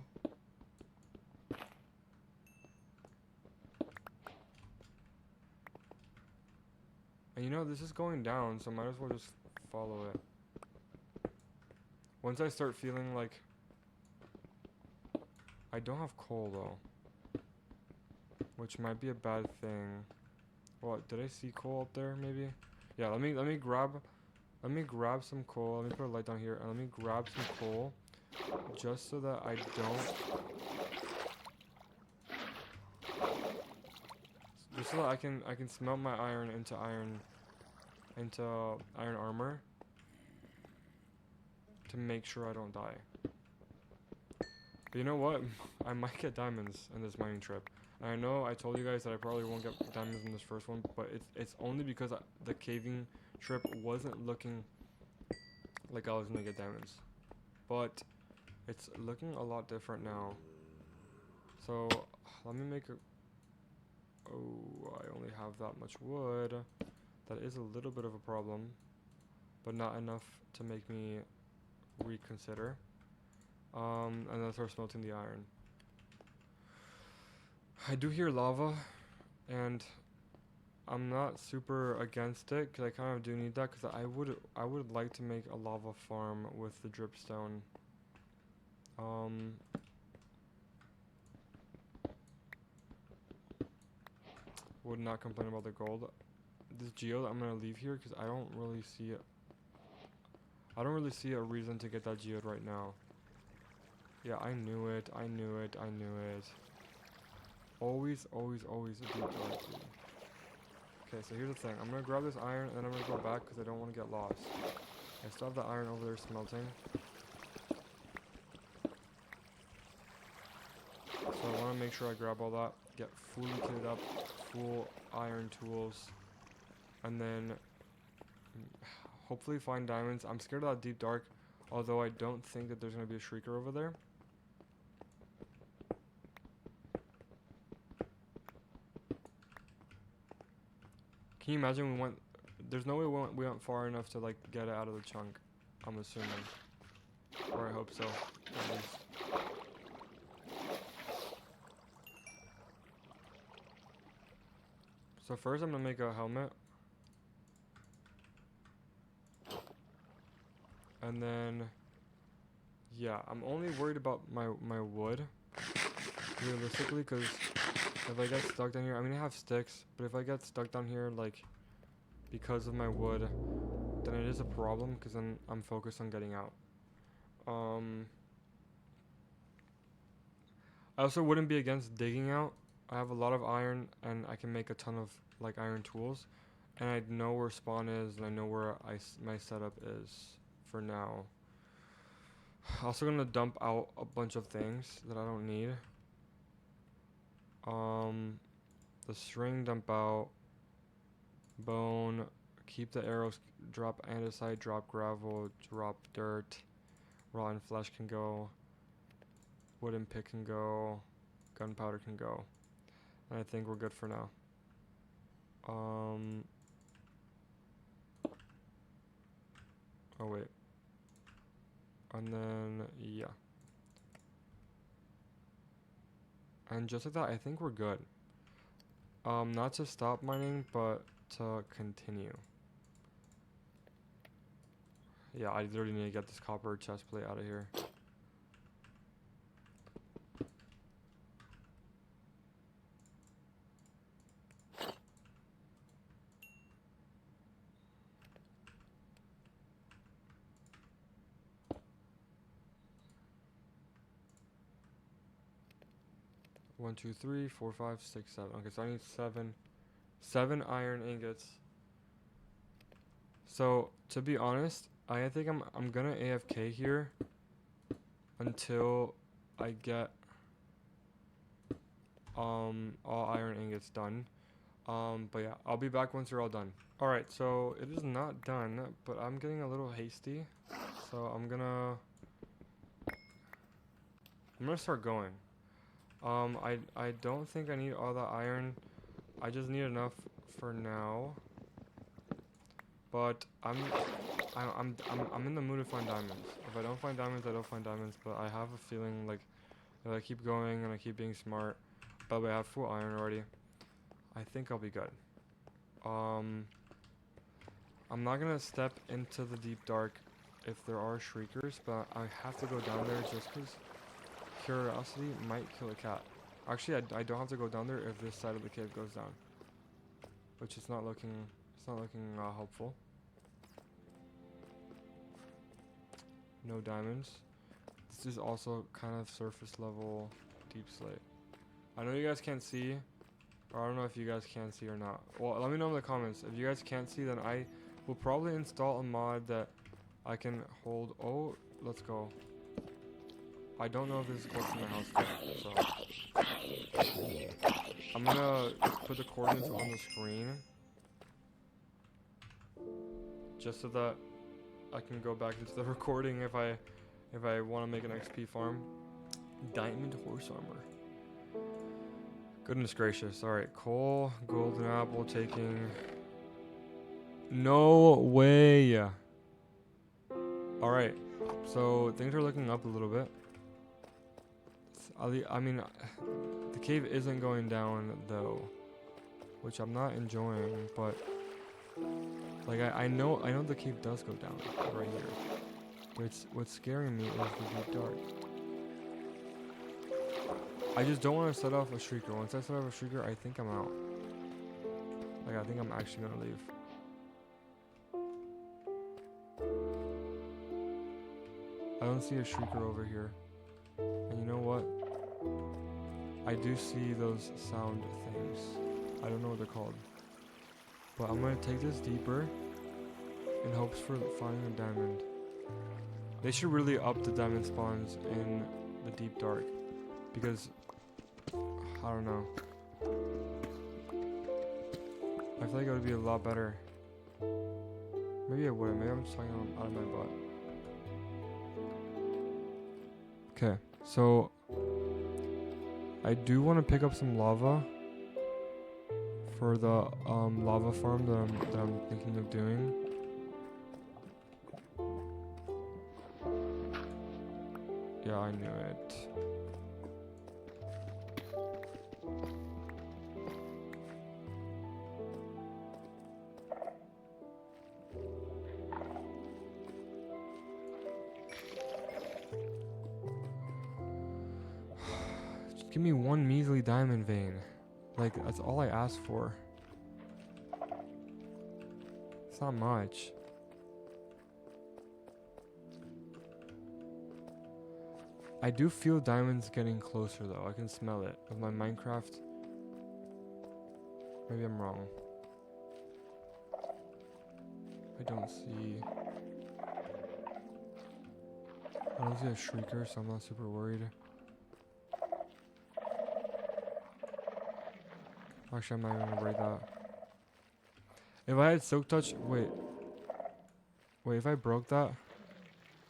And you know, this is going down, so might as well just follow it. Once I start feeling like I don't have coal though, which might be a bad thing. What, did I see coal up there maybe? Yeah, let me grab some coal. Let me put a light down here, and let me grab some coal just so that I don't, just so that I can smelt my iron into iron armor to make sure I don't die. But you know what? I might get diamonds in this mining trip. And I know I told you guys that I probably won't get diamonds in this first one, but it's only because the caving trip wasn't looking like I was gonna get diamonds. But it's looking a lot different now. So let me make a... Oh, I only have that much wood. That is a little bit of a problem, but not enough to make me reconsider. And then start smelting the iron. I do hear lava, and I'm not super against it because I kind of do need that, because I would like to make a lava farm with the dripstone. Would not complain about the gold. This geode I'm gonna leave here because I don't really see it. I don't really see a reason to get that geode right now. Yeah, I knew it. Always a deep dark. Okay, so here's the thing. I'm gonna grab this iron and then I'm gonna go back because I don't want to get lost. I still have the iron over there smelting. So I want to make sure I grab all that, get fully kitted up, full iron tools, and then hopefully find diamonds. I'm scared of that deep dark, although I don't think that there's going to be a shrieker over there. Can you imagine we went... There's no way we went far enough to like get it out of the chunk, I'm assuming. Or I hope so, at least. So first I'm going to make a helmet. And then... Yeah, I'm only worried about my wood. Realistically, because if I get stuck down here... I mean, I have sticks, but if I get stuck down here, like... because of my wood, then it is a problem, because then I'm focused on getting out. I also wouldn't be against digging out. I have a lot of iron, and I can make a ton of like iron tools, and I know where spawn is, and I know where my setup is for now. Also gonna dump out a bunch of things that I don't need. The string dump out. Bone. Keep the arrows. Drop andesite. Drop gravel. Drop dirt. Rotten flesh can go. Wooden pick can go. Gunpowder can go. And I think we're good for now. Oh wait. And then yeah. And just like that, I think we're good. Not to stop mining, but to continue. Yeah, I literally need to get this copper chest plate out of here. One, two, three, four, five, six, seven. Okay, so I need seven iron ingots. So to be honest, I think I'm gonna AFK here until I get all iron ingots done. But yeah, I'll be back once they're all done. All right, so it is not done, but I'm getting a little hasty, so I'm gonna start going. I don't think I need all the iron. I just need enough for now. But I'm in the mood to find diamonds. If I don't find diamonds, I don't find diamonds. But I have a feeling like if I keep going and I keep being smart, by the way, I have full iron already. I think I'll be good. I'm not gonna step into the deep dark if there are shriekers, but I have to go down there just because curiosity might kill a cat. Actually, I don't have to go down there if this side of the cave goes down, which is not looking helpful. No diamonds. This is also kind of surface level deep slate. I know you guys can't see, or I don't know if you guys can see or not. Well, let me know in the comments. If you guys can't see, then I will probably install a mod that I can hold. Oh, let's go. I don't know if this is close to my house yet, so I'm gonna put the coordinates on the screen just so that I can go back into the recording if I want to make an XP farm. Diamond horse armor. Goodness gracious. Alright, coal, golden apple taking. No way. Alright, so things are looking up a little bit. I mean, the cave isn't going down though, which I'm not enjoying, but like I know the cave does go down right here. But what's scaring me is the deep dark. I just don't want to set off a shrieker. Once I set off a shrieker, I think I'm out. Like I think I'm actually gonna leave. I don't see a shrieker over here. And you know what? I do see those sound things. I don't know what they're called. But I'm gonna take this deeper in hopes for finding a diamond. They should really up the diamond spawns in the deep dark. Because, I don't know. I feel like it would be a lot better. Maybe it wouldn't. Maybe I'm just talking out of my butt. Okay, so I do want to pick up some lava for the lava farm that I'm thinking of doing. Yeah, I knew it. Just give me one measly diamond vein. Like, that's all I asked for. It's not much. I do feel diamonds getting closer though. I can smell it with my Minecraft. Maybe I'm wrong. I don't see a shrieker, so I'm not super worried. Actually, I'm not even gonna break that. If I had silk touch, wait, if I broke that,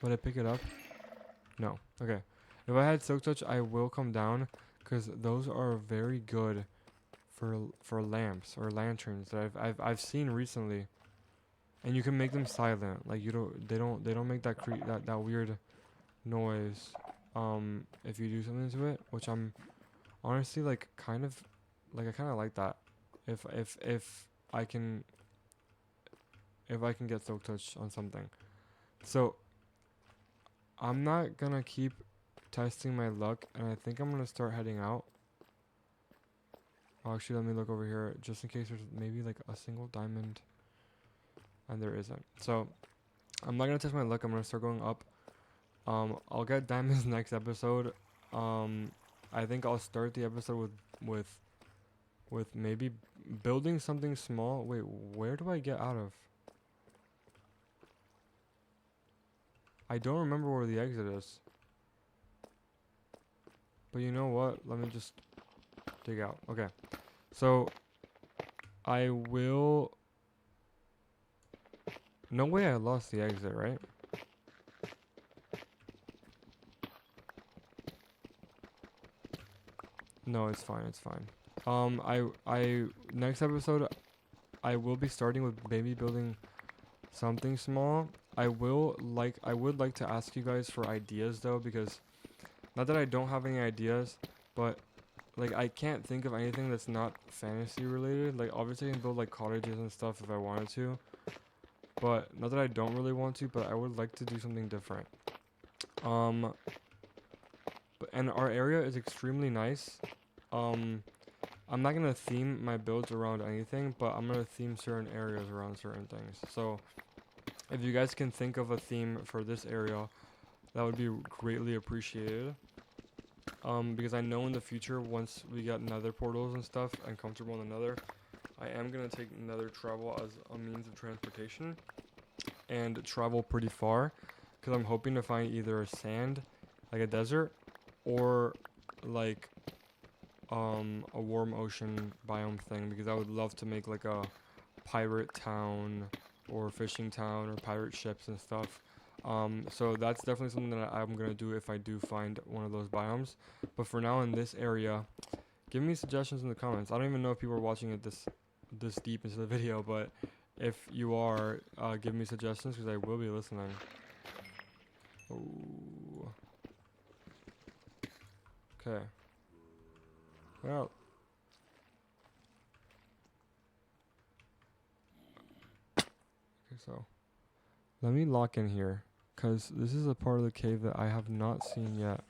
would I pick it up? No. Okay. If I had silk touch, I will come down because those are very good for lamps or lanterns that I've seen recently. and you can make them silent. Like they don't make that weird noise if you do something to it, which I'm honestly like kind of like I kind of like that. If I can if I can get silk touch on something. So I'm not gonna keep testing my luck, and I think I'm gonna start heading out. Oh, actually, let me look over here just in case there's maybe like a single diamond, and there isn't. So I'm not gonna test my luck. I'm gonna start going up. I'll get diamonds next episode. I think I'll start the episode with maybe building something small. Wait, where do I get out of? I don't remember where the exit is. But you know what? Let me just dig out. Okay. So I will. No way I lost the exit, right? No, it's fine. It's fine. Next episode, I will be starting with maybe building something small. I would like to ask you guys for ideas though, because not that I don't have any ideas, but like I can't think of anything that's not fantasy related. Like obviously I can build like cottages and stuff if I wanted to, but not that I don't really want to, but I would like to do something different. And our area is extremely nice. I'm not gonna theme my builds around anything, but I'm gonna theme certain areas around certain things. So if you guys can think of a theme for this area, that would be greatly appreciated. Because I know in the future, once we get nether portals and stuff and comfortable in the nether, I am gonna take nether travel as a means of transportation and travel pretty far, because I'm hoping to find either a sand, like a desert, or like a warm ocean biome thing, because I would love to make like a pirate town or fishing town or pirate ships and stuff. So that's definitely something that I'm gonna do if I do find one of those biomes. But for now, in this area, give me suggestions in the comments. I don't even know if people are watching it this deep into the video, but if you are, give me suggestions, because I will be listening. Ooh. Okay. Well. Okay, so let me lock in here, because this is a part of the cave that I have not seen yet.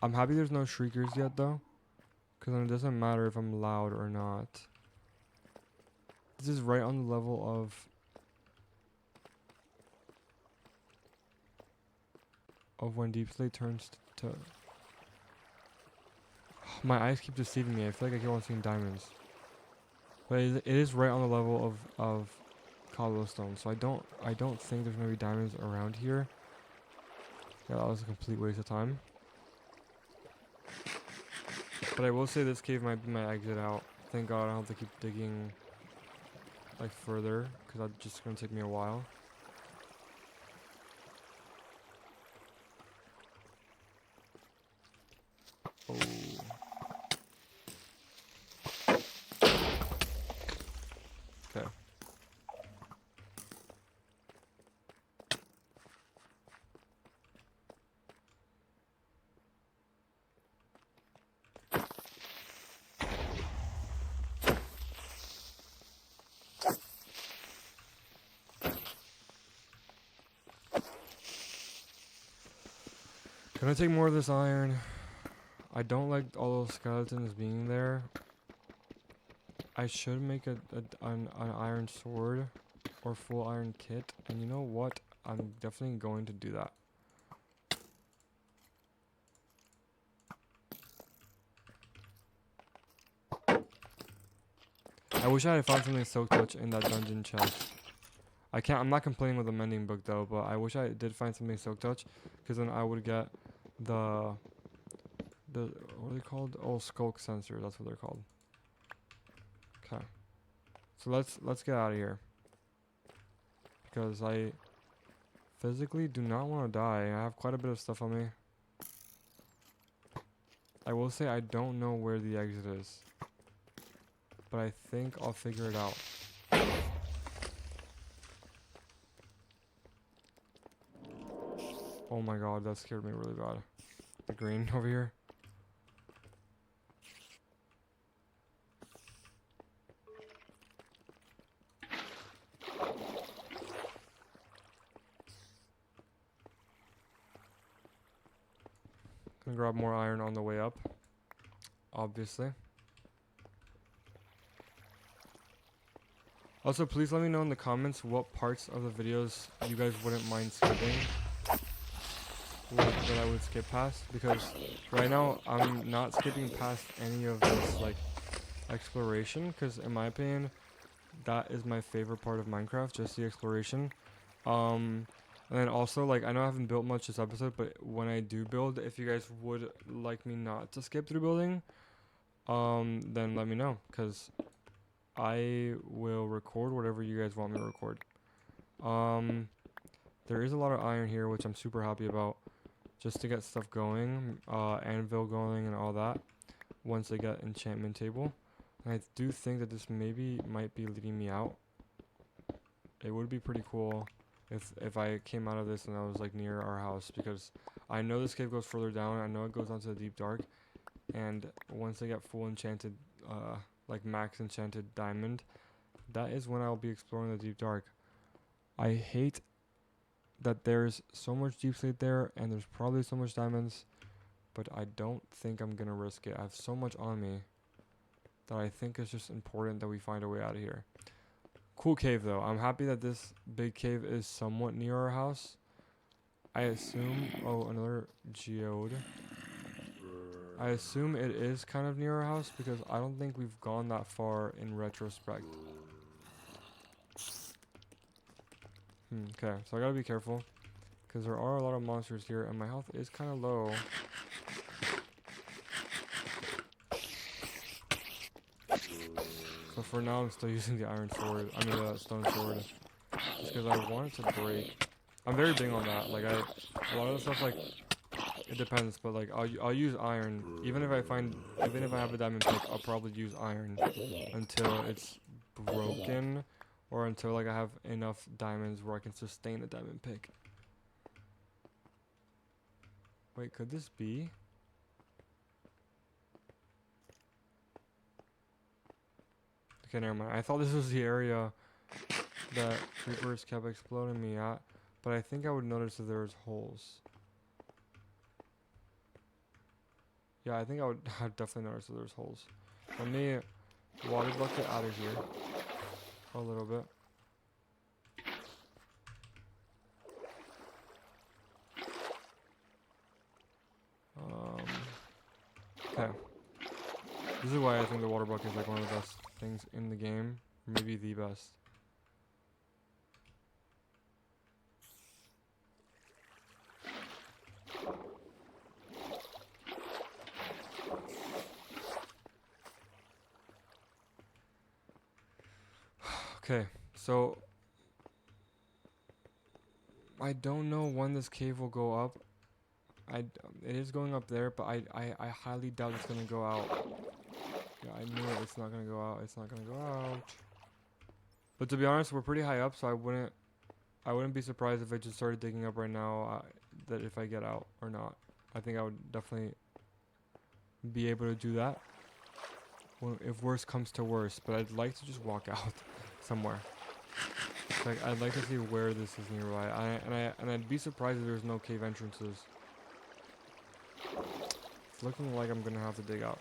I'm happy there's no shriekers yet, though, because then it doesn't matter if I'm loud or not. This is right on the level of when Deep Slate turns to... My eyes keep deceiving me. I feel like I keep on seeing diamonds. But it is right on the level of cobblestone, so I don't think there's gonna be diamonds around here. Yeah, that was a complete waste of time. But I will say this cave might be my exit out. Thank God I don't have to keep digging like further, because that's just gonna take me a while. Oh. Okay. Gonna take more of this iron. I don't like all those skeletons being there. I should make an iron sword or full iron kit, and you know what? I'm definitely going to do that. I wish I had found something silk touch in that dungeon chest. I'm not complaining with the mending book though, but I wish I did find something silk touch, because then I would get the what are they called? Oh, skulk sensor. That's what they're called. Okay. So let's get out of here, because I physically do not want to die. I have quite a bit of stuff on me. I will say I don't know where the exit is, but I think I'll figure it out. Oh my god, that scared me really bad. The green over here. Gonna grab more iron on the way up, obviously. Also, please let me know in the comments what parts of the videos you guys wouldn't mind skipping, that I would skip past, because right now I'm not skipping past any of this like exploration, because in my opinion that is my favorite part of Minecraft, just the exploration. And then also, like, I know I haven't built much this episode, but when I do build, if you guys would like me not to skip through building, then let me know, because I will record whatever you guys want me to record. There is a lot of iron here, which I'm super happy about, just to get stuff going, anvil going and all that, once I get enchantment table. And I do think that this maybe might be leading me out. It would be pretty cool if I came out of this and I was like near our house, because I know this cave goes further down. I know it goes onto the deep dark, and once I get full enchanted, like max enchanted diamond, that is when I'll be exploring the deep dark. I hate that there's so much deep slate there and there's probably so much diamonds, but I don't think I'm gonna risk it. I have so much on me that I think it's just important that we find a way out of here. Cool cave though. I'm happy that this big cave is somewhat near our house. I assume, oh, another geode. I assume it is kind of near our house because I don't think we've gone that far in retrospect. Okay, so I gotta be careful because there are a lot of monsters here and my health is kind of low. So for now I'm still using the iron sword, I mean the stone sword, just because I want it to break. I'm very big on that, like a lot of the stuff, like, it depends, but like I'll use iron, even if I have a diamond pick, I'll probably use iron until it's broken, or until like I have enough diamonds where I can sustain a diamond pick. Wait, could this be? Okay, never mind. I thought this was the area that creepers kept exploding me at, but I think I would notice if there was holes. Yeah, I think I'd definitely notice if there's holes. Let me water bucket out of here a little bit. Okay. This is why I think the water bucket is like one of the best things in the game. Maybe the best. Okay, so I don't know when this cave will go up. It is going up there, but I highly doubt it's gonna go out. Yeah, I knew it. It's not gonna go out. It's not gonna go out. But to be honest, we're pretty high up, so I wouldn't be surprised if I just started digging up right now. That if I get out or not, I think I would definitely be able to do that. Well, if worse comes to worse, but I'd like to just walk out somewhere. Like, I'd like to see where this is nearby. And I'd be surprised if there's no cave entrances. It's looking like I'm gonna have to dig out.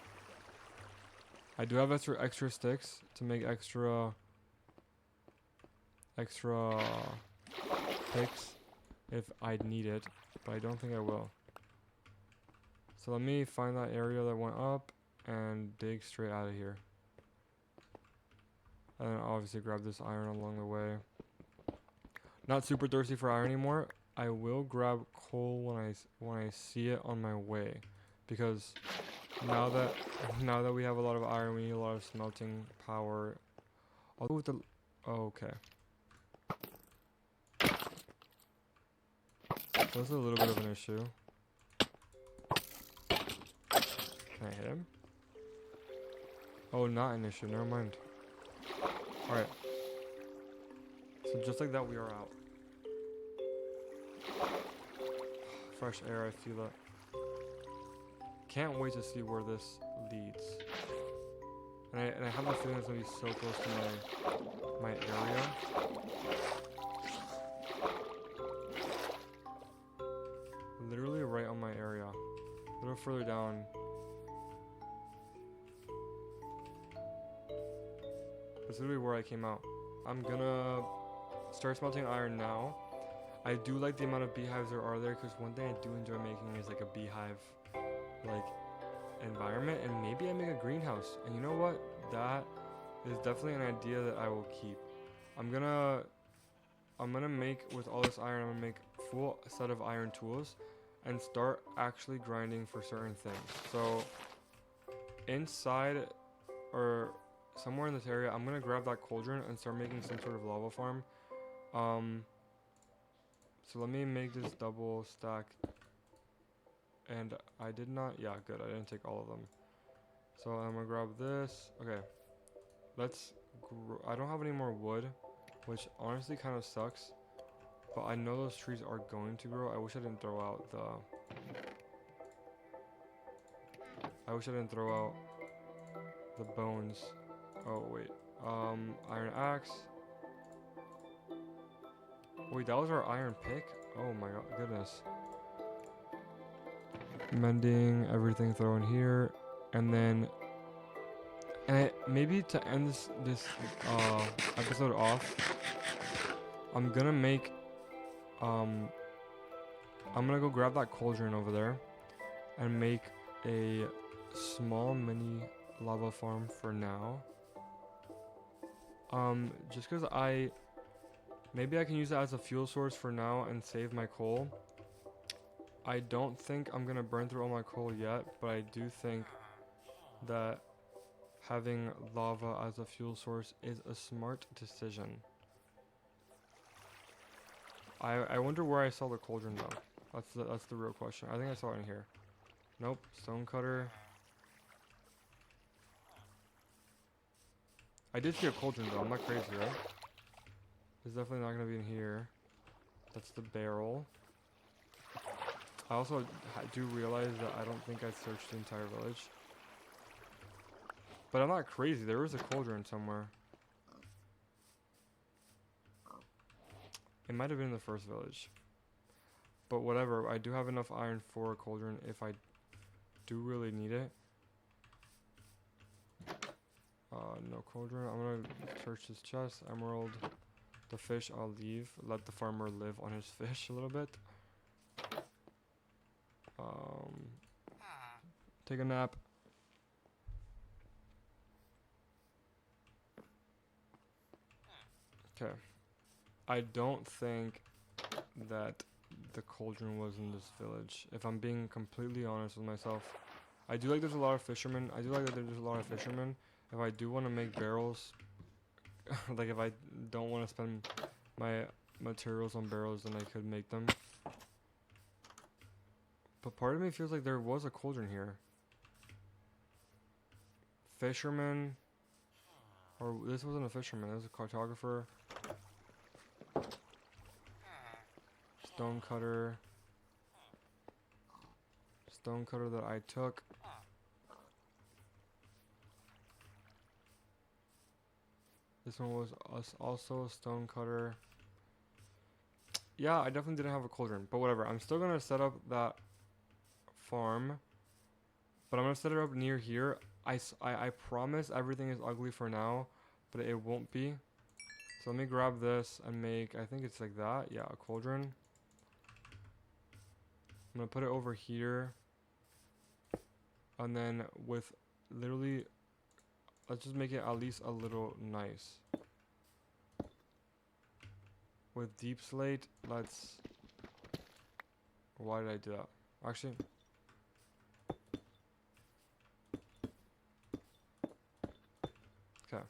I do have extra sticks to make extra picks if I'd need it, but I don't think I will. So let me find that area that went up and dig straight out of here. And then obviously grab this iron along the way. Not super thirsty for iron anymore. I will grab coal when I see it on my way, because now that we have a lot of iron, we need a lot of smelting power. I'll go with the okay. That's a little bit of an issue. Can I hit him? Oh, not an issue. Never mind. All right. So just like that, we are out. fresh air. I feel it. Can't wait to see where this leads. And I have the feeling it's gonna be so close to my area. Literally right on my area. A little further down. That's literally where I came out. I'm gonna start smelting iron now. I do like the amount of beehives there are there, because one thing I do enjoy making is like a beehive like environment, and maybe I make a greenhouse. And you know what? That is definitely an idea that I will keep. I'm gonna make, with all this iron, I'm gonna make full set of iron tools and start actually grinding for certain things. So inside or somewhere in this area, I'm gonna grab that cauldron and start making some sort of lava farm. So let me make this double stack. And I did not, yeah, good, I didn't take all of them. So I'm gonna grab this. Okay, I don't have any more wood, which honestly kind of sucks, but I know those trees are going to grow. I wish I didn't throw out the bones. Oh wait, iron axe. Wait, that was our iron pick? Oh my goodness. Mending, everything thrown here. And then, maybe to end this episode off, I'm gonna make, I'm gonna go grab that cauldron over there and make a small mini lava farm for now. Just because maybe I can use it as a fuel source for now and save my coal. I don't think I'm gonna burn through all my coal yet, but I do think that having lava as a fuel source is a smart decision. I wonder where I saw the cauldron though. That's the real question. I think I saw it in here. Nope, stone cutter. I did see a cauldron though, I'm not crazy, right? It's definitely not gonna be in here. That's the barrel. I also do realize that I don't think I searched the entire village. But I'm not crazy, there was a cauldron somewhere. It might have been in the first village. But whatever, I do have enough iron for a cauldron if I do really need it. No cauldron. I'm gonna search this chest. Emerald. The fish I'll leave. Let the farmer live on his fish a little bit. Take a nap. Okay. I don't think that the cauldron was in this village, if I'm being completely honest with myself. I do like there's a lot of fishermen. I do like that there's a lot of fishermen. If I do want to make barrels, like if I don't want to spend my materials on barrels, then I could make them. But part of me feels like there was a cauldron here. Fisherman. Or this wasn't a fisherman, this was a cartographer. Stone cutter. Stone cutter that I took. This one was also a stone cutter. Yeah, I definitely didn't have a cauldron, but whatever. I'm still gonna set up that farm, but I'm gonna set it up near here. I promise everything is ugly for now, but it won't be. So let me grab this and make, I think it's like that. Yeah, a cauldron. I'm gonna put it over here. And then with literally, let's just make it at least a little nice. With deep slate, let's, why did I do that? Actually, okay.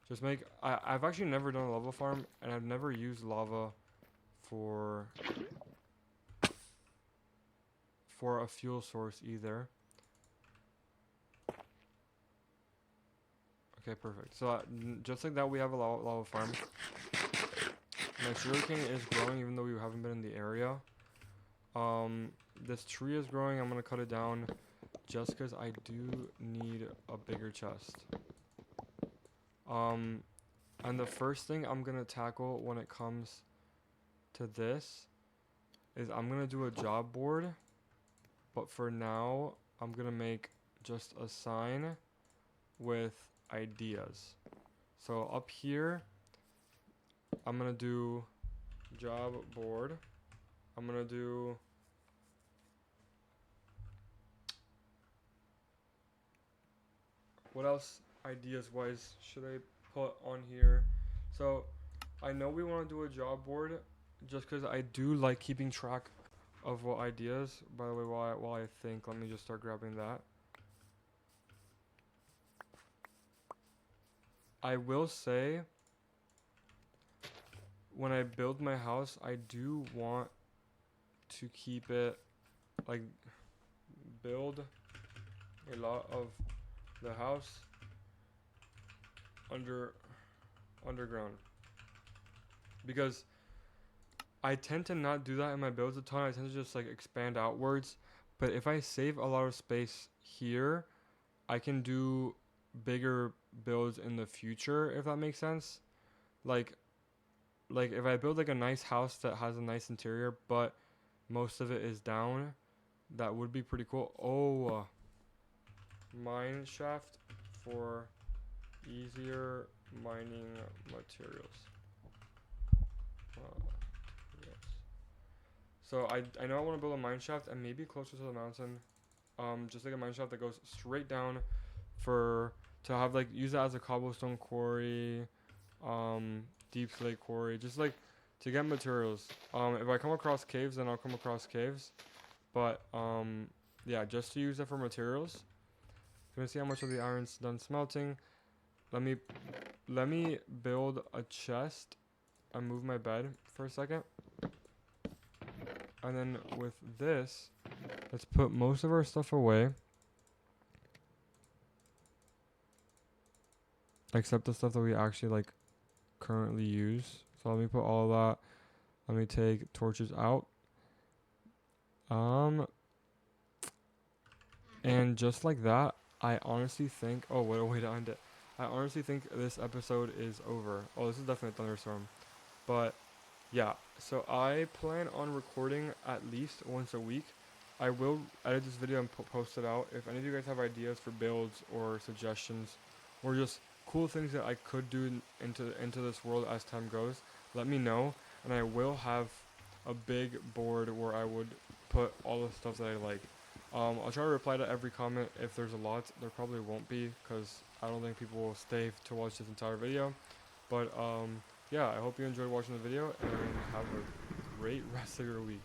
Just make, I've actually never done a lava farm, and I've never used lava for a fuel source either. Okay, perfect. So just like that, we have a lava farm. My sugarcane is growing even though we haven't been in the area. This tree is growing. I'm gonna cut it down just because I do need a bigger chest. And the first thing I'm gonna tackle when it comes to this is I'm gonna do a job board, but for now I'm gonna make just a sign with ideas. So up here I'm gonna do job board. I'm gonna do what else ideas wise should I put on here? So I know we want to do a job board just because I do like keeping track of what ideas. By the way, while I think, let me just start grabbing that. I will say, when I build my house, I do want to keep it, like, build a lot of the house underground, because I tend to not do that in my builds a ton. I tend to just like expand outwards. But if I save a lot of space here, I can do bigger builds in the future, if that makes sense. Like like if I build like a nice house that has a nice interior, but most of it is down, that would be pretty cool. Oh, mine shaft for easier mining materials. Yes. So I know I want to build a mine shaft and maybe closer to the mountain. Just like a mine shaft that goes straight down for to have like use that as a cobblestone quarry, deep slate quarry, just like to get materials. If I come across caves, then I'll come across caves. But yeah, just to use it for materials. Gonna see how much of the iron's done smelting. Let me build a chest and move my bed for a second. And then with this, let's put most of our stuff away. Except the stuff that we actually like currently use. So let me put all of that. Let me take torches out. And just like that, I honestly think, oh, what a way to end it. I honestly think this episode is over. Oh, this is definitely a thunderstorm. But yeah, so I plan on recording at least once a week. I will edit this video and post it out. If any of you guys have ideas for builds or suggestions or just cool things that I could do into this world as time goes, let me know. And I will have a big board where I would put all the stuff that I like. I'll try to reply to every comment. If there's a lot, there probably won't be because I don't think people will stay to watch this entire video. But yeah, I hope you enjoyed watching the video and have a great rest of your week.